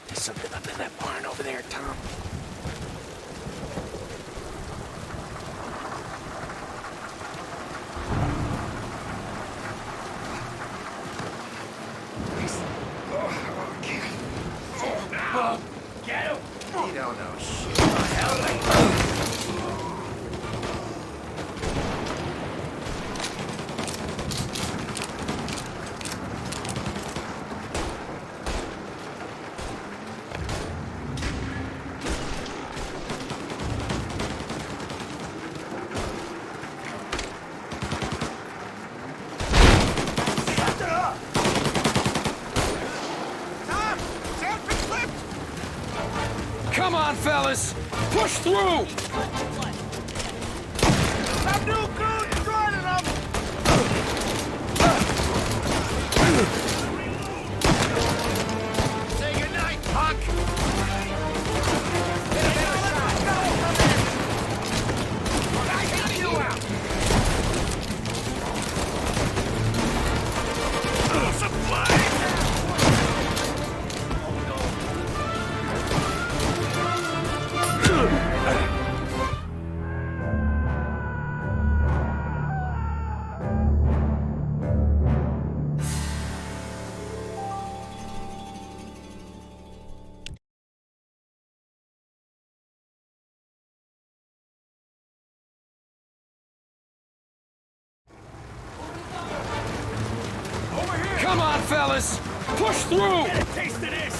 There's something up in that barn over there, Tom. Get him! You don't know shit. Come on, fellas! Push through! Some new goons joining them! Say goodnight, punk! Come on, fellas! Push through! Get a taste of this!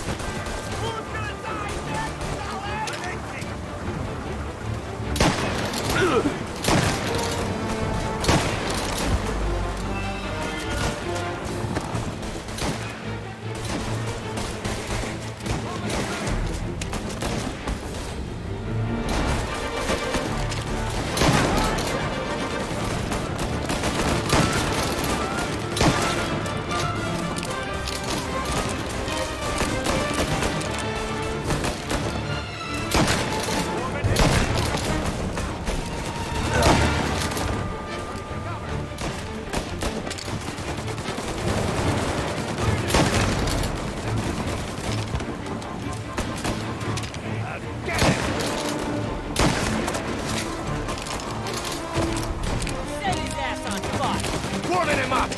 Warming him up!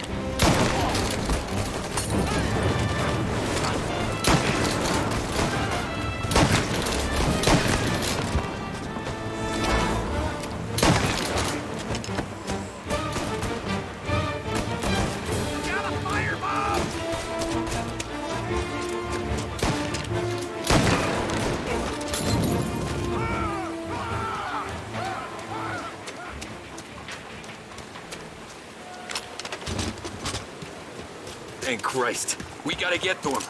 Thank Christ. We gotta get to him.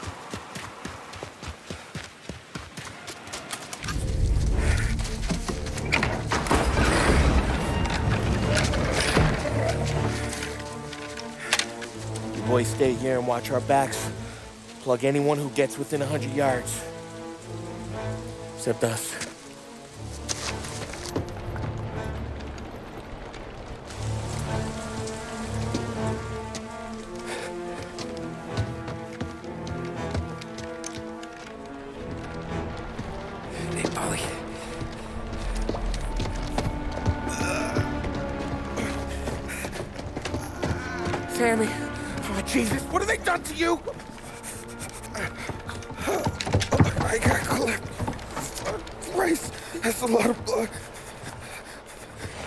You boys stay here and watch our backs. Plug anyone who gets within 100 yards. Except us. Hey, Polly. Sammy! Oh, Jesus, what have they done to you? I got clipped. Christ, that's a lot of blood.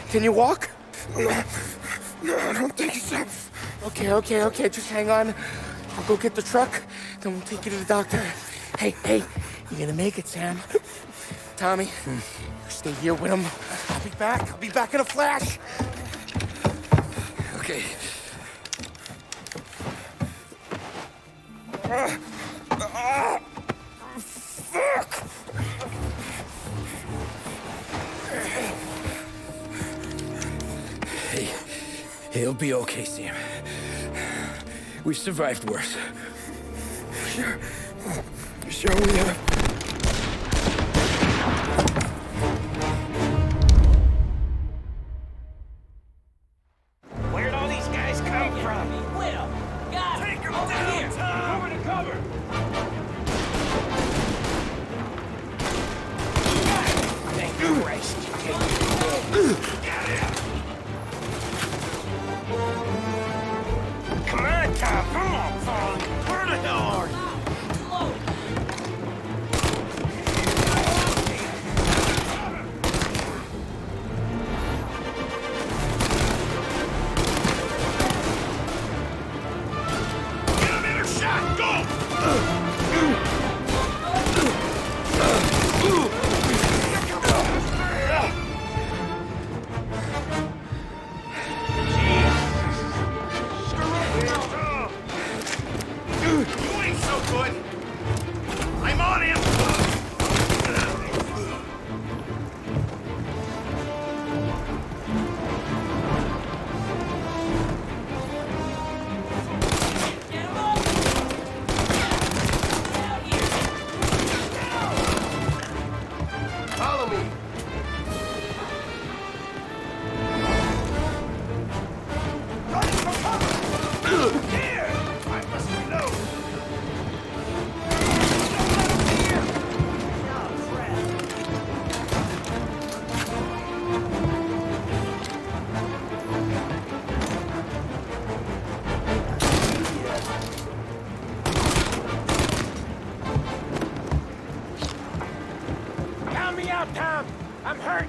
Can you walk? No, I don't think so. Okay, just hang on. I'll go get the truck, then we'll take you to the doctor. Hey, you're gonna make it, Sam. Tommy, you stay here with him. I'll be back in a flash. Okay. Fuck! We'll be okay, Sam. We've survived worse. Sure we have. Where'd all these guys come from? Will, got Take them down, Tom! Over to cover! Thank you, Christ. Come on, Tom! Come on, Tom! Where the hell are you?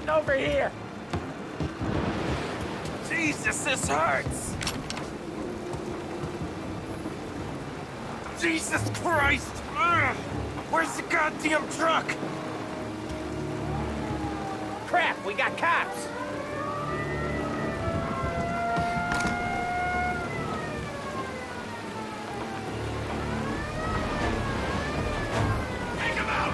Over here! Jesus, this hurts! Jesus Christ! Ugh. Where's the goddamn truck? Crap, we got cops! Take him out!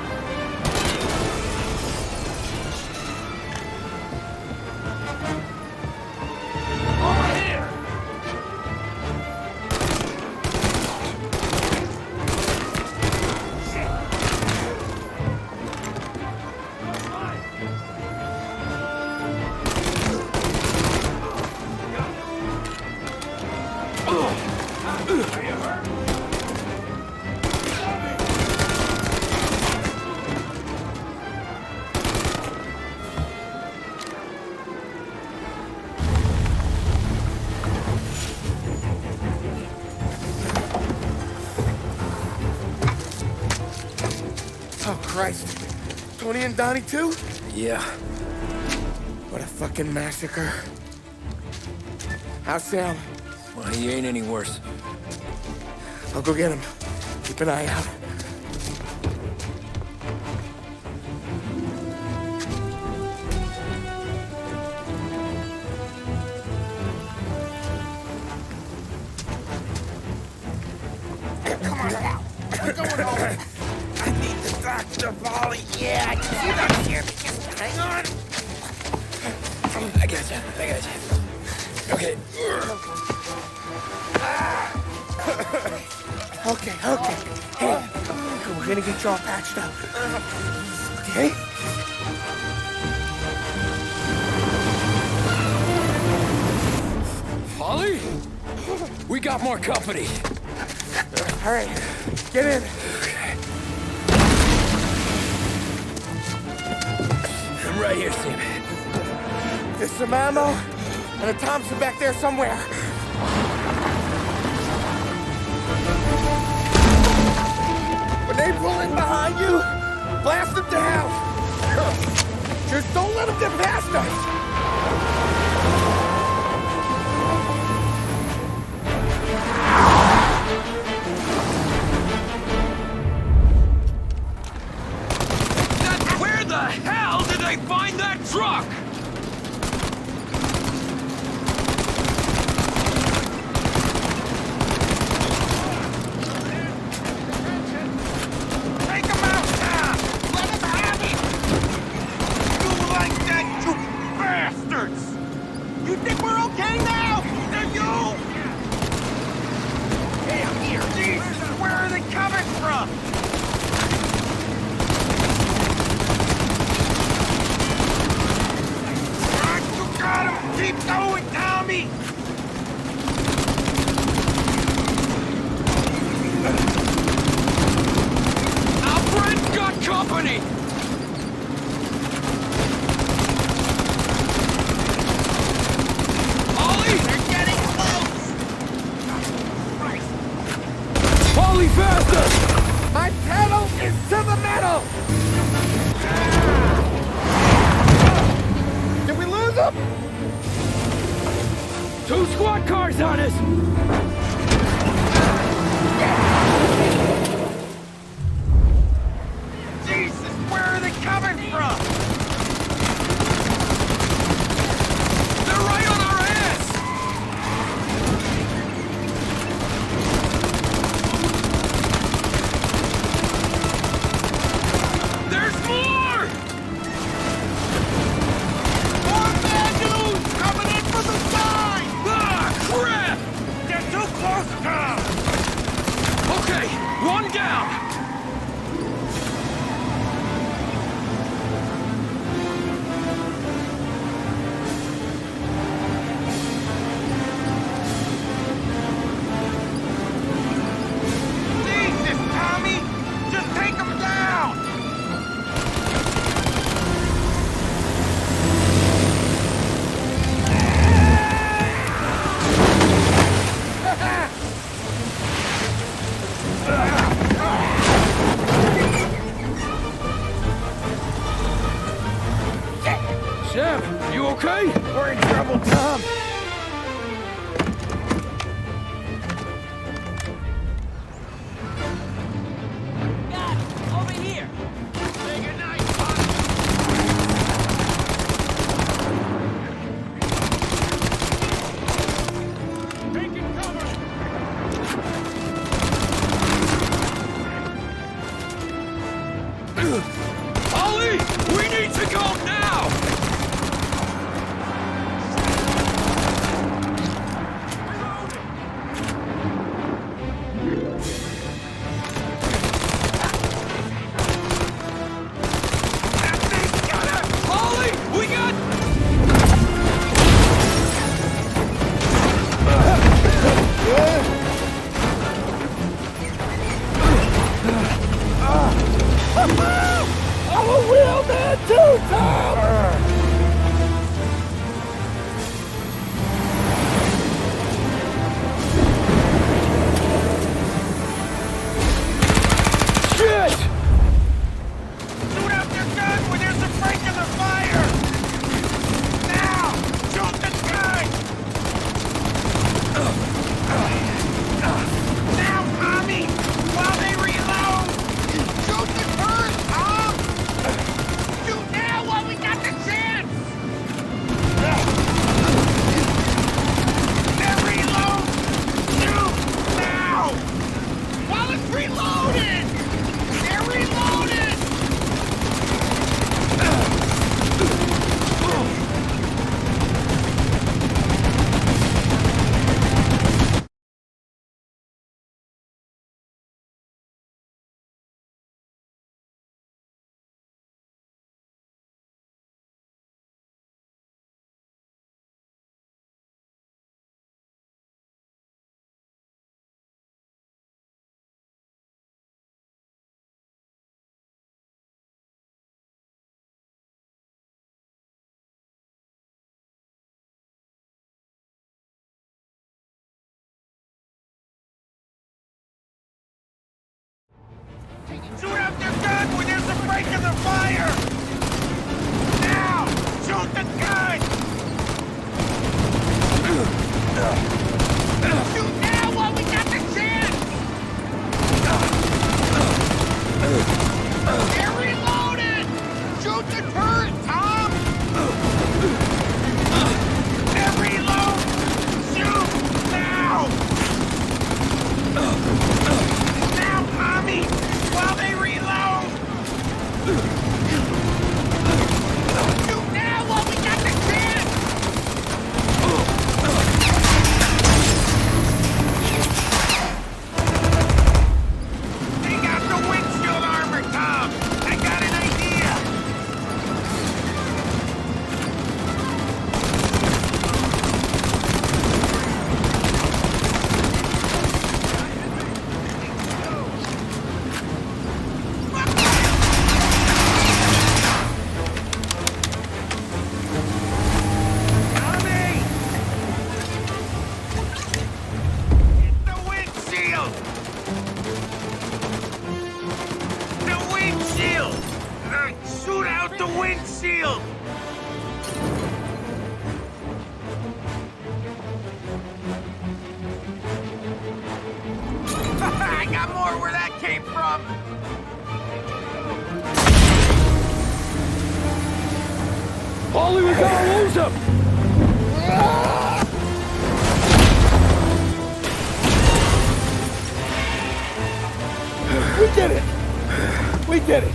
Oh, Christ. Tony and Donnie, too? Yeah. What a fucking massacre. How's Sam? Well, he ain't any worse. I'll go get him. Keep an eye out. Come on now. We're going home. I need the doctor, Volley. Yeah, you don't hear me. Just hang on. I got you. Okay. Okay. Hey, we're gonna get you all patched up. Okay? Holly? We got more company. All right, get in. I'm right here, Sam. There's some ammo and a Thompson back there somewhere. When they pull in behind you, blast them down. Just don't let them get past us. Where the hell did they find that truck? Take him out, Tom! Let him have it! You like that, you company! Ollie! They're getting close! Ollie, faster! My pedal is to the metal! Did we lose him? 2 squad cars on us! Jesus, where are they coming from? They're right on our ass! There's more! More bad news coming in from the side! Ah, crap! They're too close, Tom! Okay, 1 down! Jesus, Tommy! Just take them down! Sam, you okay? We're in trouble, Tom. Over here! Say goodnight, taking cover! Ollie! We need to go now! Ollie! We got... I'm a real man too, Tom! Shit! Shoot out their gun when there's a break in the fire! Now! Shoot the guy! Now, Tommy! While they reload! Shoot the turret, Tom! Shoot now while we got the chance! They're reload! Shoot now! While it's reloaded! They're reloaded! Shoot out their gun when there's a break in the fire! Now! Shoot the gun! Shoot now while we got the chance! They're reloaded! Shoot the turret, Tom! They're reload! Shoot now! Now, Tommy! While they reload! Shoot now while we got the chance! Shoot out the windshield! I got more where that came from! Paulie, we gotta lose him! We did it! We did it!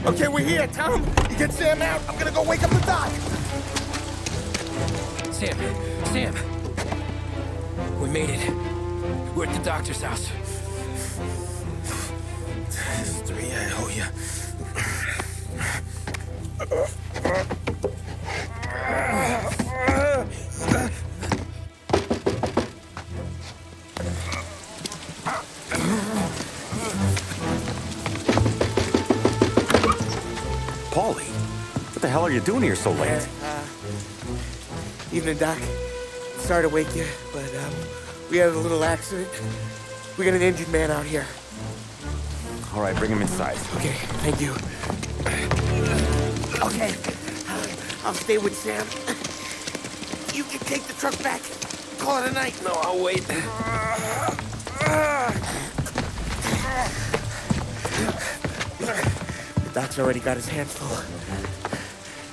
Okay, we're here, Tom. You get Sam out. I'm gonna go wake up the doc. Sam! We made it. We're at the doctor's house. This is 3, I owe you. Paulie, what the hell are you doing here so late? Evening, Doc. Sorry to wake you, but we had a little accident. We got an injured man out here. All right, bring him inside. Okay, thank you. Okay, I'll stay with Sam. You can take the truck back. Call it a night. No, I'll wait. The doc's already got his hands full.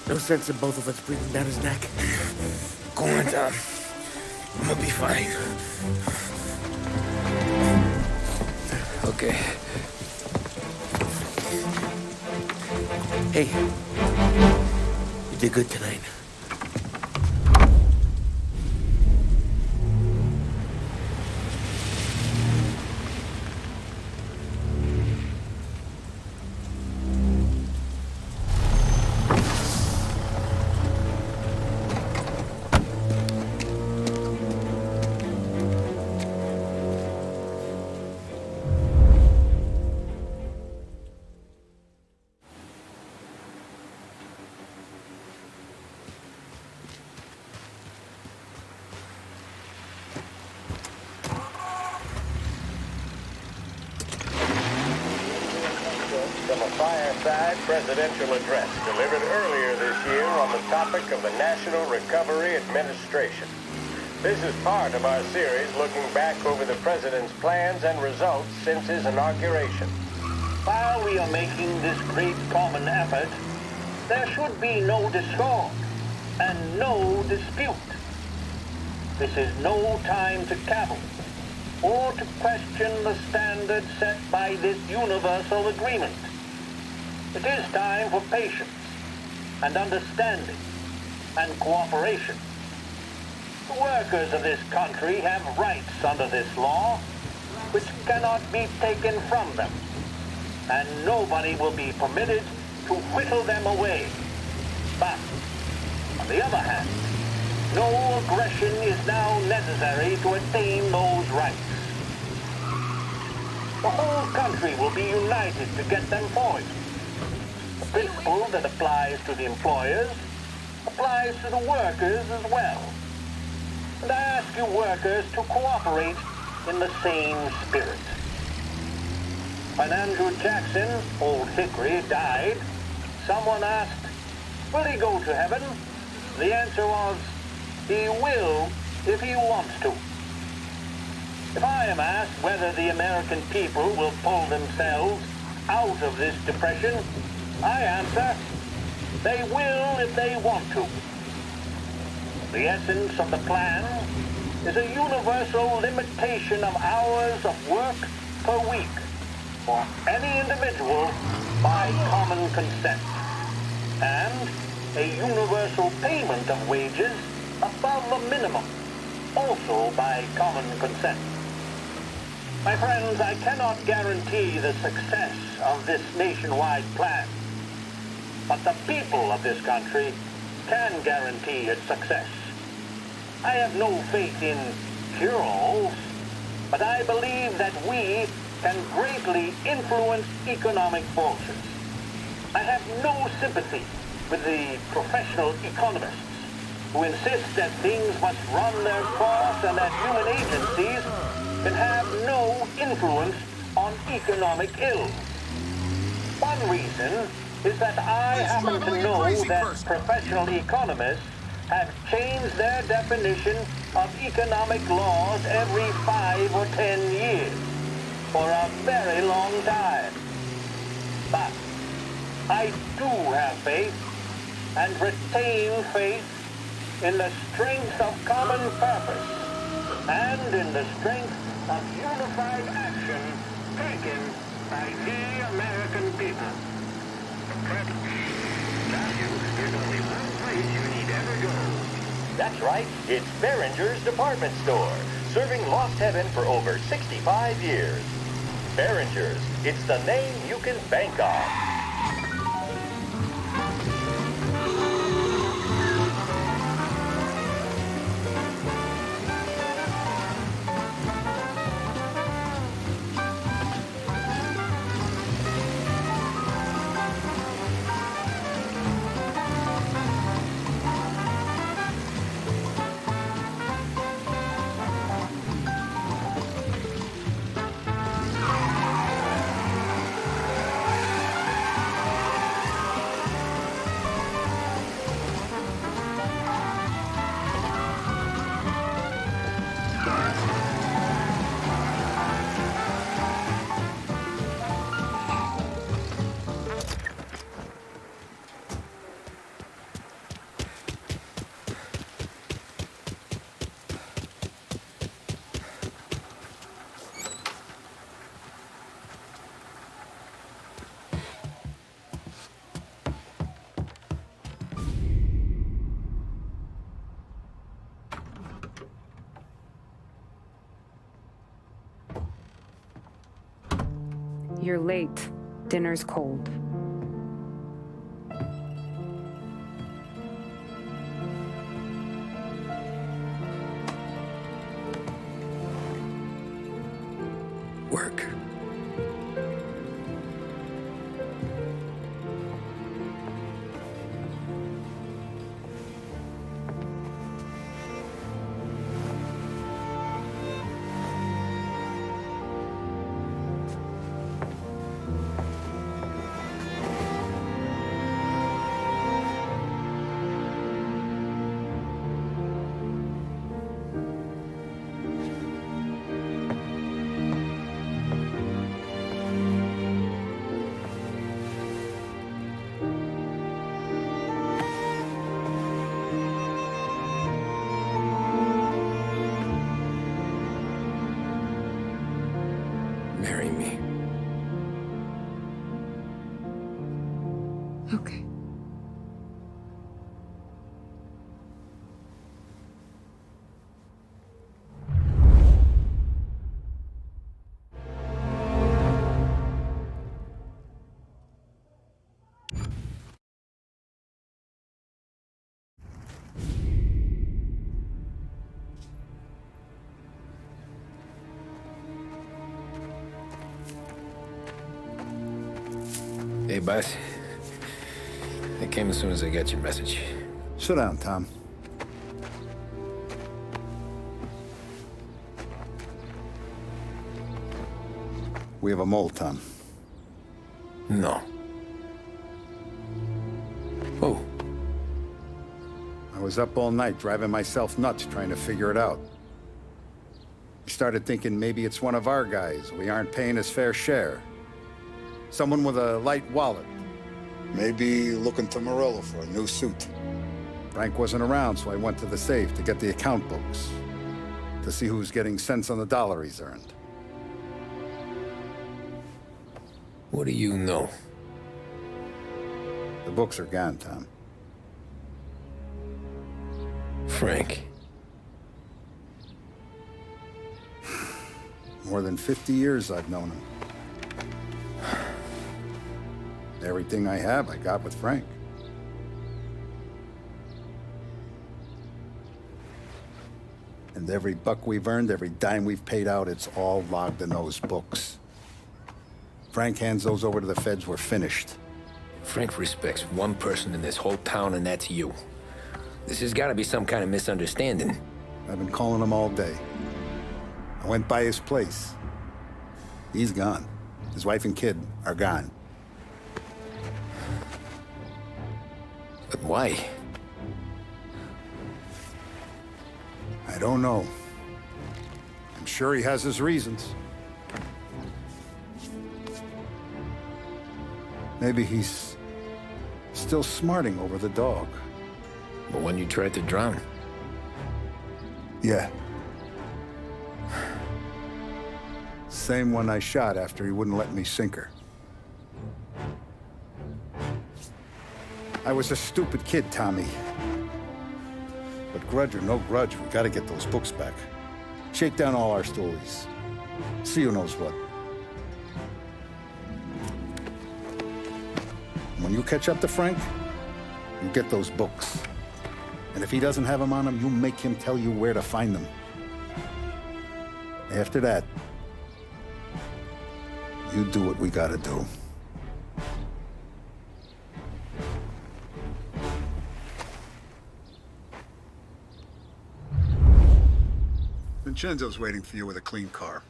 No sense in both of us breathing down his neck. Go on, Tom. I'm gonna be fine. Okay. Hey, you did good tonight. From a fireside presidential address delivered earlier this year on the topic of the National Recovery Administration. This is part of our series looking back over the president's plans and results since his inauguration. While we are making this great common effort, there should be no discord and no dispute. This is no time to cavil or to question the standards set by this universal agreement. It is time for patience and understanding and cooperation. The workers of this country have rights under this law, which cannot be taken from them, and nobody will be permitted to whittle them away. But, on the other hand, no aggression is now necessary to attain those rights. The whole country will be united to get them for it. The principle that applies to the employers applies to the workers as well. And I ask you workers to cooperate in the same spirit. When Andrew Jackson, Old Hickory, died, someone asked, will he go to heaven? The answer was, he will if he wants to. If I am asked whether the American people will pull themselves out of this depression, I answer, they will if they want to. The essence of the plan is a universal limitation of hours of work per week for any individual by common consent, and a universal payment of wages above the minimum, also by common consent. My friends, I cannot guarantee the success of this nationwide plan, but the people of this country can guarantee its success. I have no faith in cure-alls, but I believe that we can greatly influence economic forces. I have no sympathy with the professional economists who insist that things must run their course and that human agencies can have no influence on economic ills. One reason is that I happen to know that professional economists have changed their definition of economic laws every 5 or 10 years for a very long time. But I do have faith and retain faith in the strength of common purpose and in the strength of unified action taken by the American people. There's only one place you need ever go. That's right, it's Behringer's Department Store, serving Lost Heaven for over 65 years. Behringer's, it's the name you can bank on. You're late. Dinner's cold. Work. Marry me. Okay. Hey, boss. I came as soon as I got your message. Sit down, Tom. We have a mole, Tom. No. Oh. I was up all night driving myself nuts trying to figure it out. I started thinking maybe it's one of our guys. We aren't paying his fair share. Someone with a light wallet. Maybe looking to Morello for a new suit. Frank wasn't around, so I went to the safe to get the account books. To see who's getting cents on the dollar he's earned. What do you know? The books are gone, Tom. Frank. More than 50 years I've known him. Everything I have, I got with Frank. And every buck we've earned, every dime we've paid out, it's all logged in those books. Frank hands those over to the feds, we're finished. Frank respects one person in this whole town, and that's you. This has got to be some kind of misunderstanding. I've been calling him all day. I went by his place. He's gone. His wife and kid are gone. But why? I don't know. I'm sure he has his reasons. Maybe he's still smarting over the dog. But when you tried to drown? Yeah. Same one I shot after he wouldn't let me sink her. I was a stupid kid, Tommy. But grudge or no grudge, we gotta get those books back. Shake down all our stories. See who knows what. When you catch up to Frank, you get those books. And if he doesn't have them on him, you make him tell you where to find them. After that, you do what we gotta do. Vincenzo's waiting for you with a clean car.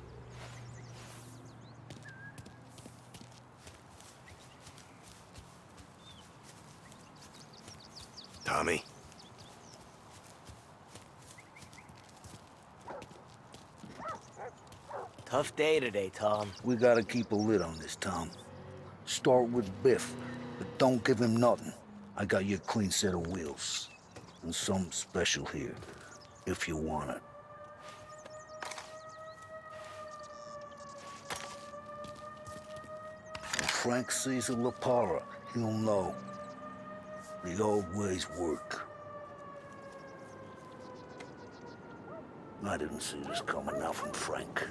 Tommy? Tough day today, Tom. We gotta keep a lid on this, Tom. Start with Biff, but don't give him nothing. I got you a clean set of wheels. And something special here, if you want it. When Frank sees a La Parra, he'll know. The old ways work. I didn't see this coming now from Frank.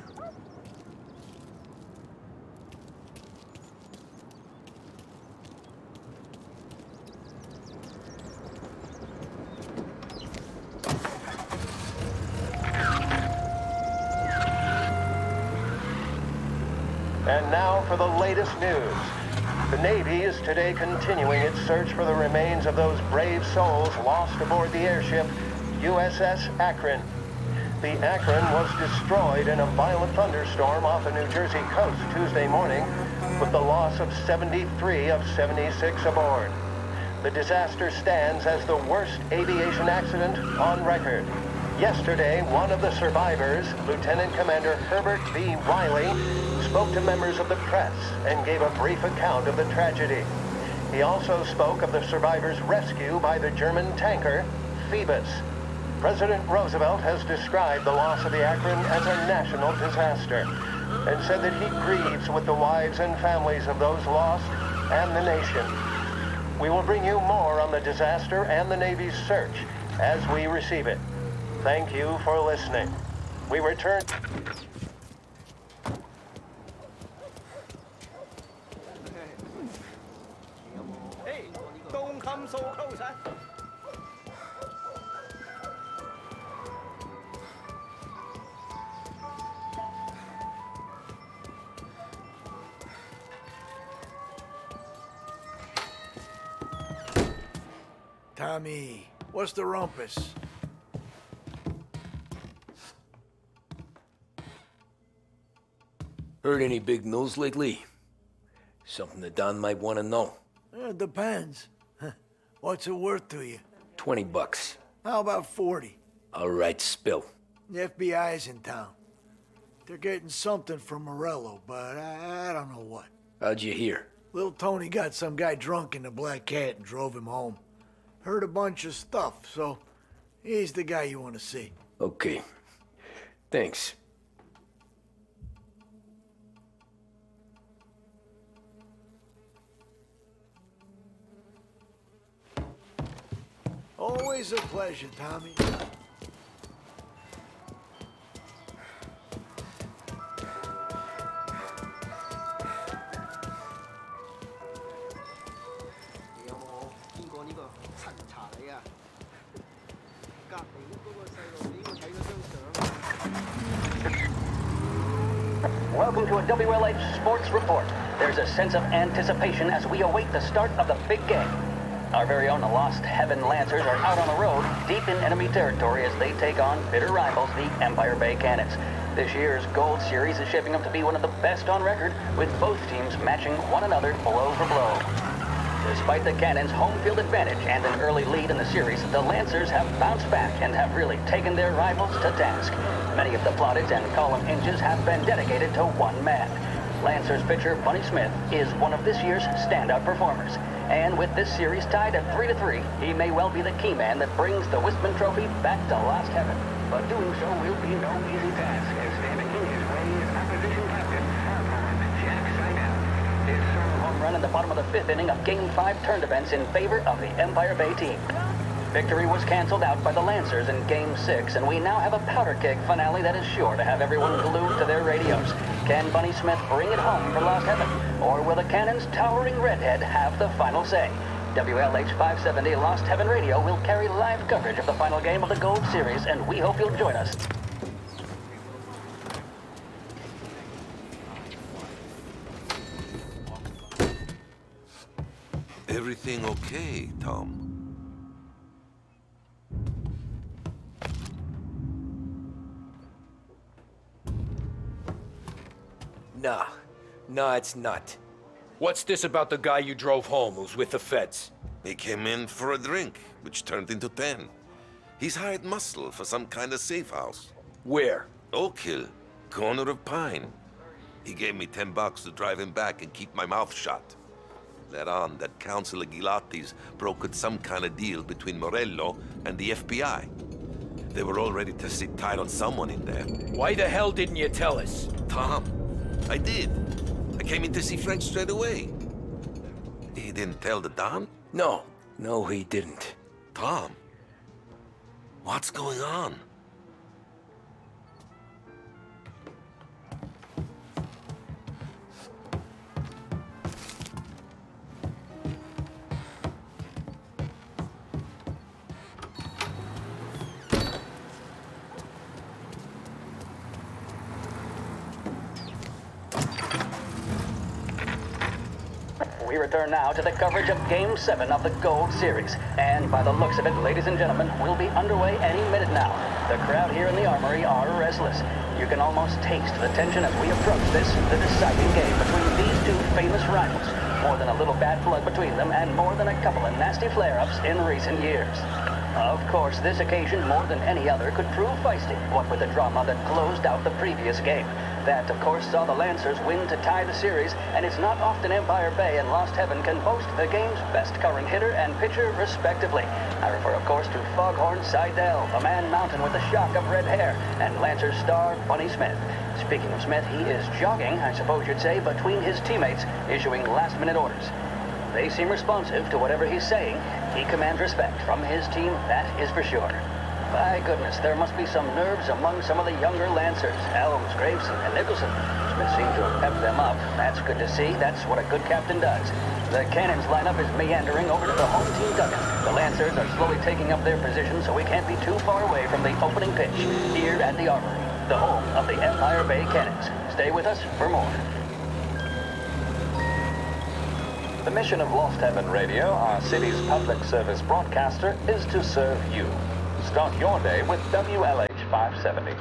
And now for the latest news. The Navy is today continuing its search for the remains of those brave souls lost aboard the airship USS Akron. The Akron was destroyed in a violent thunderstorm off the New Jersey coast Tuesday morning, with the loss of 73 of 76 aboard. The disaster stands as the worst aviation accident on record. Yesterday, one of the survivors, Lieutenant Commander Herbert V. Riley, spoke to members of the press and gave a brief account of the tragedy. He also spoke of the survivors' rescue by the German tanker, Phoebus. President Roosevelt has described the loss of the Akron as a national disaster and said that he grieves with the wives and families of those lost and the nation. We will bring you more on the disaster and the Navy's search as we receive it. Thank you for listening. We return... Hey, don't come so close, huh? Tommy, what's the rumpus? Heard any big news lately? Something that Don might want to know. It depends. What's it worth to you? $20. How about 40? All right, spill. The FBI's in town. They're getting something from Morello, but I don't know what. How'd you hear? Little Tony got some guy drunk in the Black Cat and drove him home. Heard a bunch of stuff, so he's the guy you want to see. Okay. Thanks. Always a pleasure, Tommy. Welcome to a WLH Sports Report. there's a sense of anticipation as we await the start of the big game. Our very own Lost Heaven Lancers are out on the road, deep in enemy territory as they take on bitter rivals, the Empire Bay Cannons. This year's Gold Series is shaping up to be one of the best on record, with both teams matching one another blow for blow. Despite the Cannons' home field advantage and an early lead in the series, the Lancers have bounced back and have really taken their rivals to task. Many of the plaudits and column inches have been dedicated to one man. Lancers pitcher Bunny Smith is one of this year's standout performers. And with this series tied at 3-3, he may well be the key man that brings the Wistman Trophy back to Lost Heaven. But doing so will be no easy task, as standing in his way is opposition captain, Jack Seidel. His solo home run in the bottom of the fifth inning of Game 5 turned events in favor of the Empire Bay team. Victory was canceled out by the Lancers in Game 6, and we now have a powder keg finale that is sure to have everyone glued to their radios. Can Bunny Smith bring it home for Lost Heaven, or will the Cannon's towering redhead have the final say? WLH 570 Lost Heaven Radio will carry live coverage of the final game of the Gold Series, and we hope you'll join us. Everything okay, Tom? Nah, it's not. What's this about the guy you drove home who's with the feds? He came in for a drink, which turned into 10. He's hired muscle for some kind of safe house. Where? Oak Hill, corner of Pine. He gave me $10 to drive him back and keep my mouth shut. Let on that Councilor Gilatti's brokered some kind of deal between Morello and the FBI. They were all ready to sit tight on someone in there. Why the hell didn't you tell us? Tom, I did. I came in to see Frank straight away. He didn't tell the Don? No, he didn't. Tom, what's going on? We return now to the coverage of Game 7 of the Gold Series. And by the looks of it, ladies and gentlemen, we'll be underway any minute now. The crowd here in the Armory are restless. You can almost taste the tension as we approach this, the deciding game between these two famous rivals. More than a little bad blood between them, and more than a couple of nasty flare-ups in recent years. Of course, this occasion, more than any other, could prove feisty, what with the drama that closed out the previous game. That, of course, saw the Lancers win to tie the series, and it's not often Empire Bay and Lost Heaven can boast the game's best current hitter and pitcher, respectively. I refer, of course, to Foghorn Seidel, the man mountain with the shock of red hair, and Lancers star Bunny Smith. Speaking of Smith, he is jogging, I suppose you'd say, between his teammates, issuing last-minute orders. They seem responsive to whatever he's saying. He commands respect from his team, that is for sure. By goodness, there must be some nerves among some of the younger Lancers, Elms, Graveson, and Nicholson. Smith seems to have pepped them up. That's good to see. That's what a good captain does. The Cannons lineup is meandering over to the home team dugout. The Lancers are slowly taking up their position, so we can't be too far away from the opening pitch here at the Armory, the home of the Empire Bay Cannons. Stay with us for more. The mission of Lost Heaven Radio, our city's public service broadcaster, is to serve you. Start your day with WLH 570.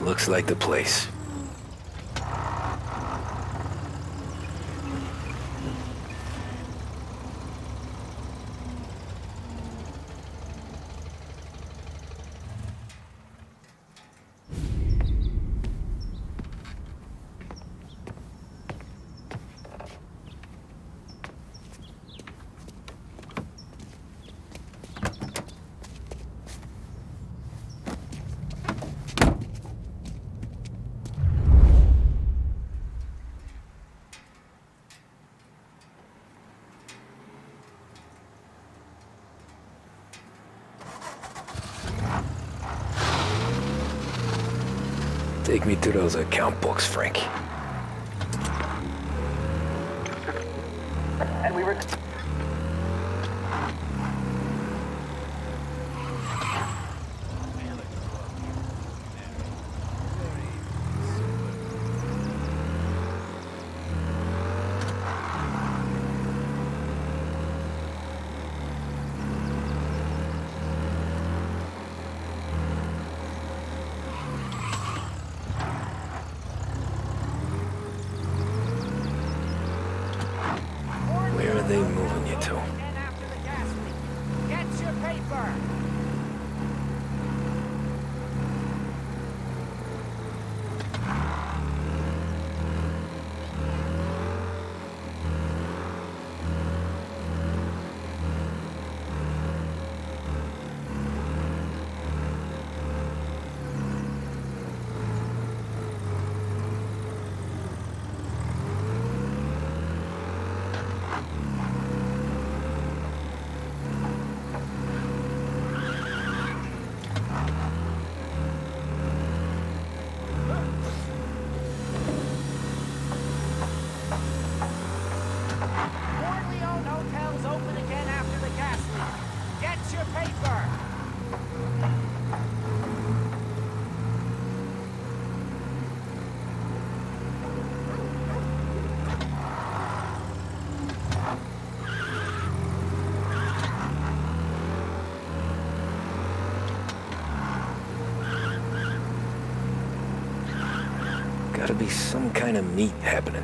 Looks like the place. Take me to those account books, Frank. And we were... Where are they moving you to? Get your paper! Corleone Hotel's open again after the gas leak. Get your paper! Gotta be some kind of meet happening.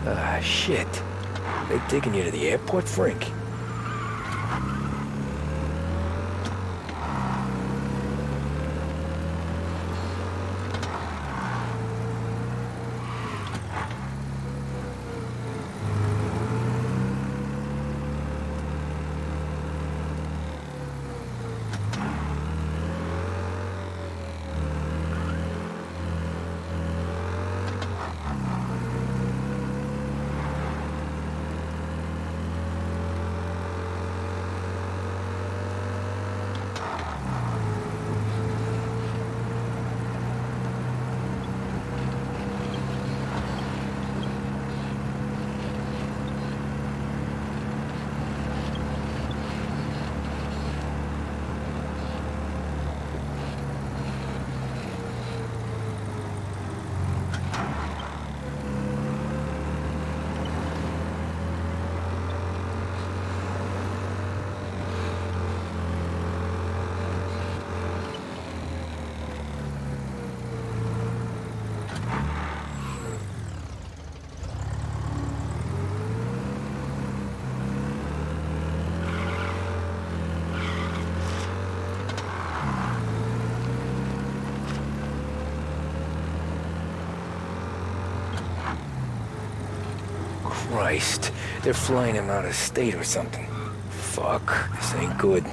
Ah, shit. They taking you to the airport, Frank? Christ, they're flying him out of state or something. Fuck, this ain't good.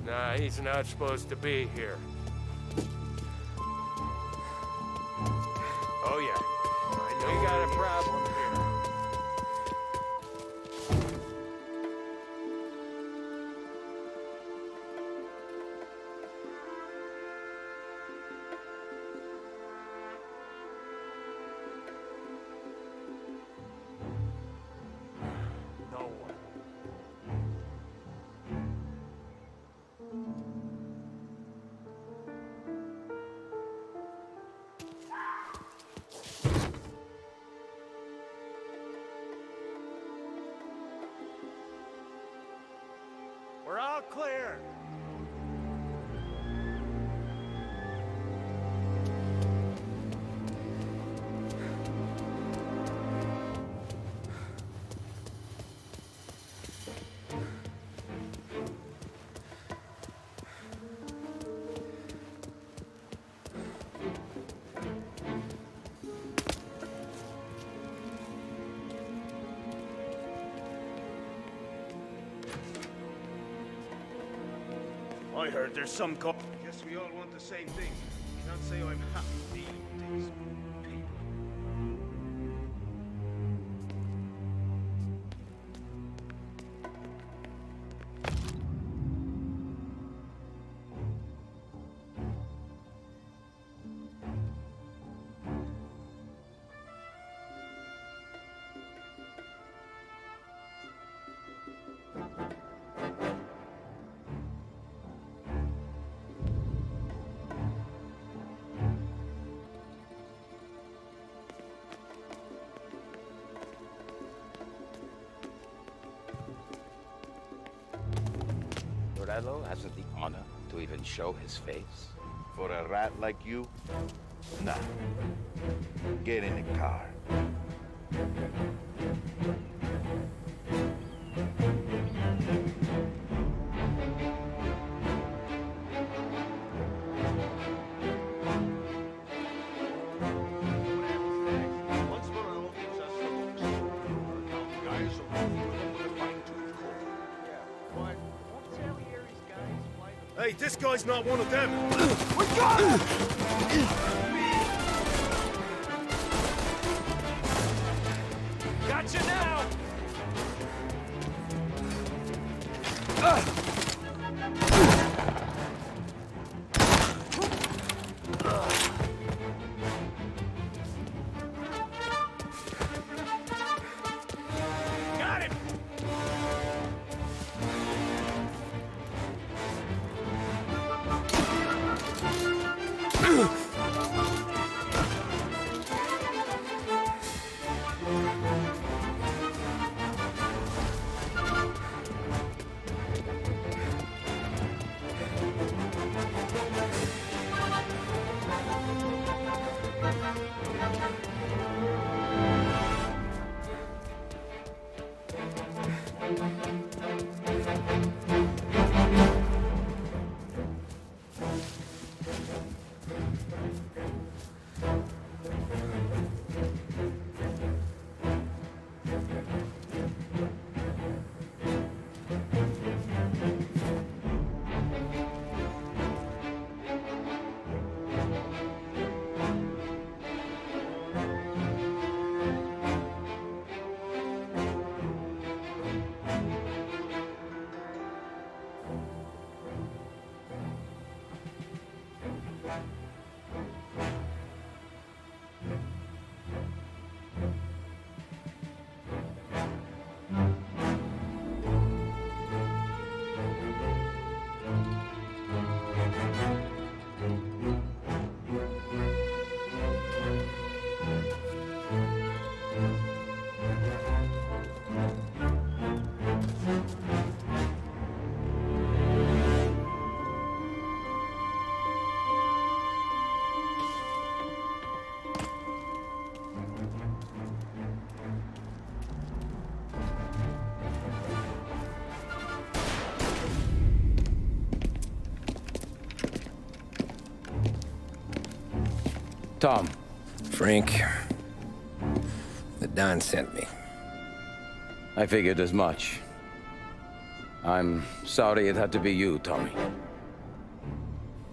Nah, he's not supposed to be here. Oh yeah, I know you got a problem here. No one. We're all clear. I heard there's some I guess we all want the same thing. Can't say I'm happy dealing with these people. Morello hasn't the honor to even show his face? For a rat like you? Nah. Get in the car. Once Morello gives us the books, our account guys will go through them with a fine-tooth comb. But won't Salieri's guys fly the... Hey, this guy's not one of them! We got him! Gotcha now! Got him! Tom. Frank. The Don sent me. I figured as much. I'm sorry it had to be you, Tommy.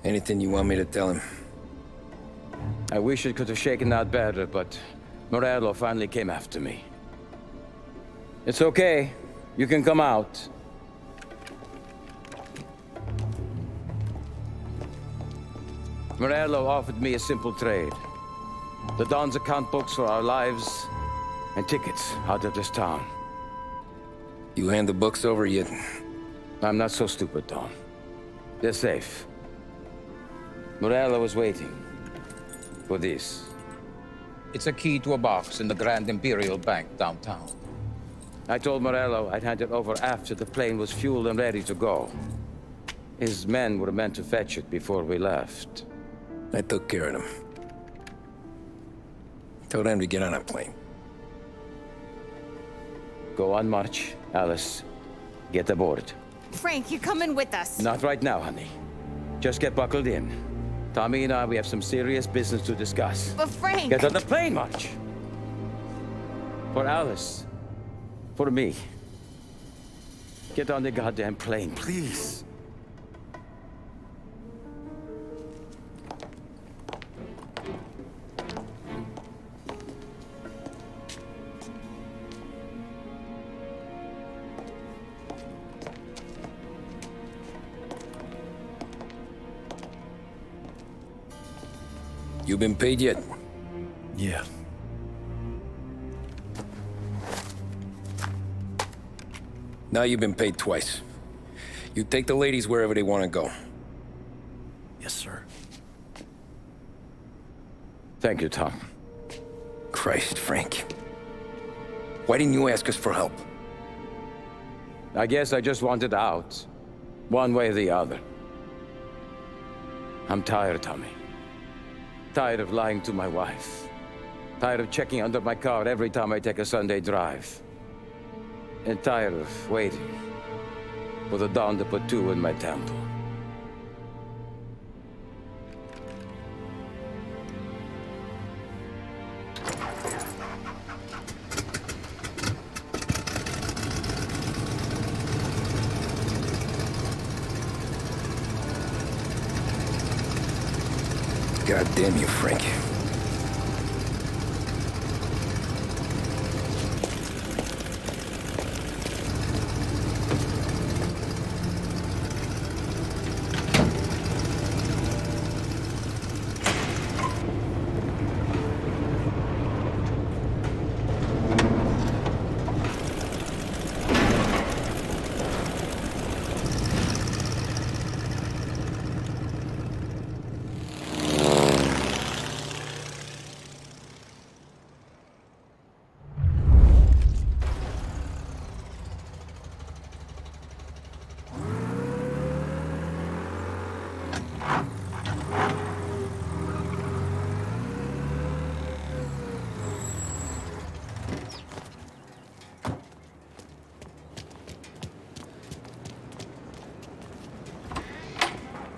Anything you want me to tell him? I wish it could have shaken out better, but Morello finally came after me. It's okay. You can come out. Morello offered me a simple trade. The Don's account books for our lives and tickets out of this town. You hand the books over yet? I'm not so stupid, Don. They're safe. Morello was waiting for this. It's a key to a box in the Grand Imperial Bank downtown. I told Morello I'd hand it over after the plane was fueled and ready to go. His men were meant to fetch it before we left. I took care of them. Told them to get on a plane. Go on, March. Alice, get aboard. Frank, you're coming with us. Not right now, honey. Just get buckled in. Tommy and I, we have some serious business to discuss. But Frank... Get on the plane, March! For Alice. For me. Get on the goddamn plane, please. You been paid yet? Yeah. Now you've been paid twice. You take the ladies wherever they want to go. Yes, sir. Thank you, Tom. Christ, Frank. Why didn't you ask us for help? I guess I just wanted out. One way or the other. I'm tired, Tommy. Tired of lying to my wife. Tired of checking under my car every time I take a Sunday drive. And tired of waiting for the dawn to put two in my temple. God damn you, Frank.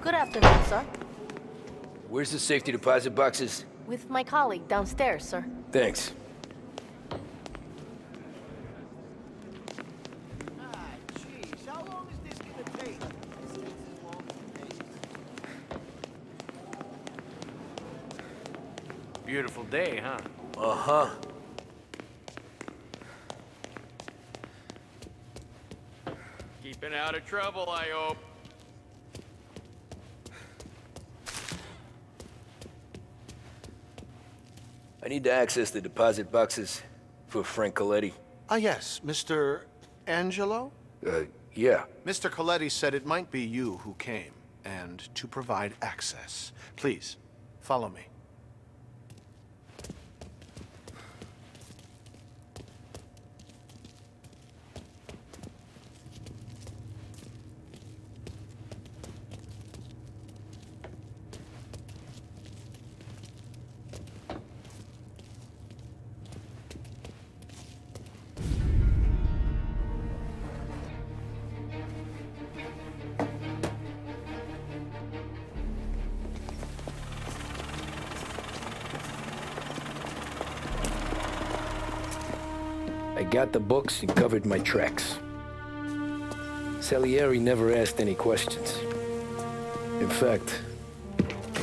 Good afternoon, sir. Where's the safety deposit boxes? With my colleague downstairs, sir. Thanks. Beautiful day, huh? Uh-huh. Keeping out of trouble, I hope. I need to access the deposit boxes for Frank Coletti. Ah, yes, Mr. Angelo? Yeah. Mr. Coletti said it might be you who came, and to provide access. Please, follow me. I got the books and covered my tracks. Salieri never asked any questions. In fact,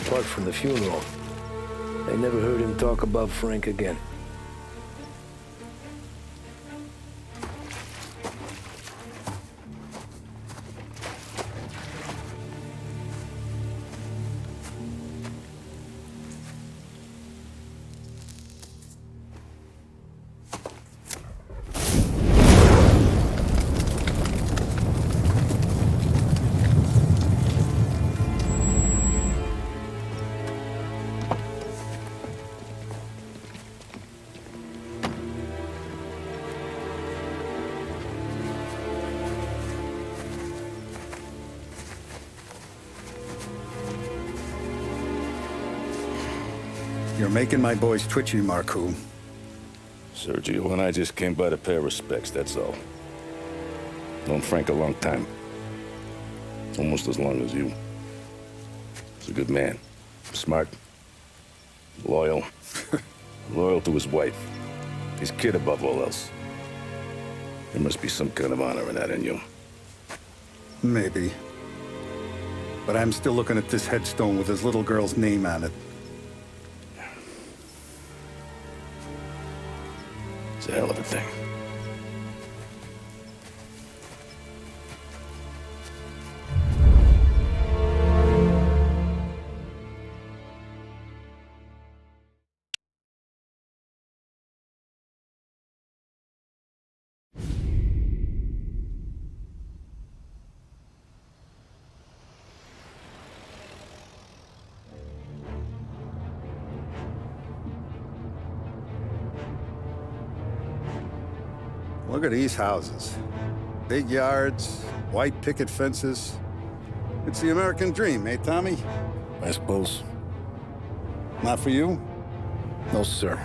apart from the funeral, I never heard him talk about Frank again. You're making my boys twitchy, Marcoux. Sergio and I just came by to pay our respects, that's all. Known Frank a long time. Almost as long as you. He's a good man. Smart. Loyal. Loyal to his wife. His kid above all else. There must be some kind of honor in that in you. Maybe. But I'm still looking at this headstone with his little girl's name on it. It's a hell of a thing. Look at these houses. Big yards, white picket fences. It's the American dream, eh, Tommy? I suppose. Not for you? No, sir.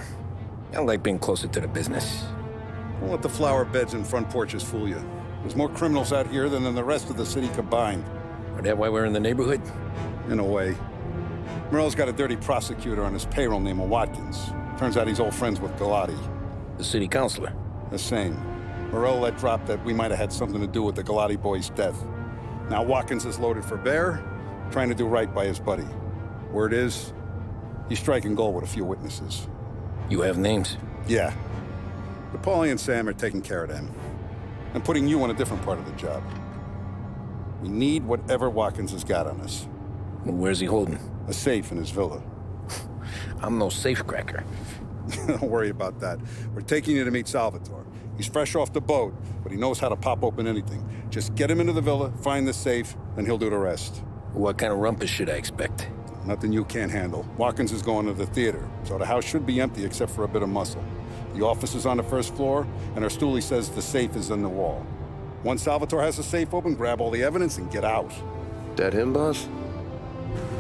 I like being closer to the business. Don't let the flower beds and front porches fool you. There's more criminals out here than in the rest of the city combined. Is that why we're in the neighborhood? In a way. Morello's got a dirty prosecutor on his payroll named Watkins. Turns out he's old friends with Galati. The city councilor? The same. Morello let drop that we might have had something to do with the Galati boy's death. Now Watkins is loaded for bear, trying to do right by his buddy. Word is, he's striking gold with a few witnesses. You have names? Yeah. But Paulie and Sam are taking care of them. I'm putting you on a different part of the job. We need whatever Watkins has got on us. Well, where's he holding? A safe in his villa. I'm no safecracker. Don't worry about that. We're taking you to meet Salvatore. He's fresh off the boat, but he knows how to pop open anything. Just get him into the villa, find the safe, and he'll do the rest. What kind of rumpus should I expect? Nothing you can't handle. Watkins is going to the theater, so the house should be empty except for a bit of muscle. The office is on the first floor, and our stoolie says the safe is in the wall. Once Salvatore has the safe open, grab all the evidence and get out. That him, boss?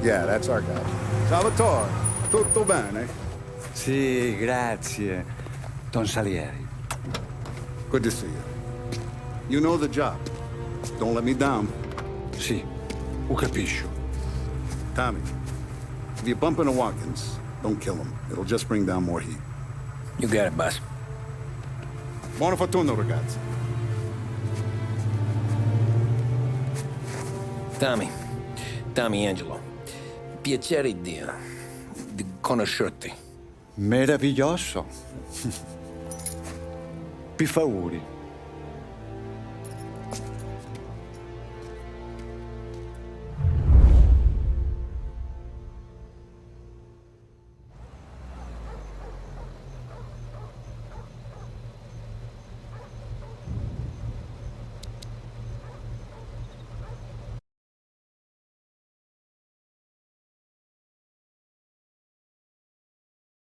Yeah, that's our guy. Salvatore, tutto bene? Sì, grazie, Don Salieri. Good to see you. You know the job. Don't let me down. Sì, ho capisco. Tommy, if you bump into Watkins, don't kill him. It'll just bring down more heat. You got it, boss. Buona fortuna, ragazzi. Tommy Angelo. Piacere di conoscerti. Meraviglioso. Pi favori.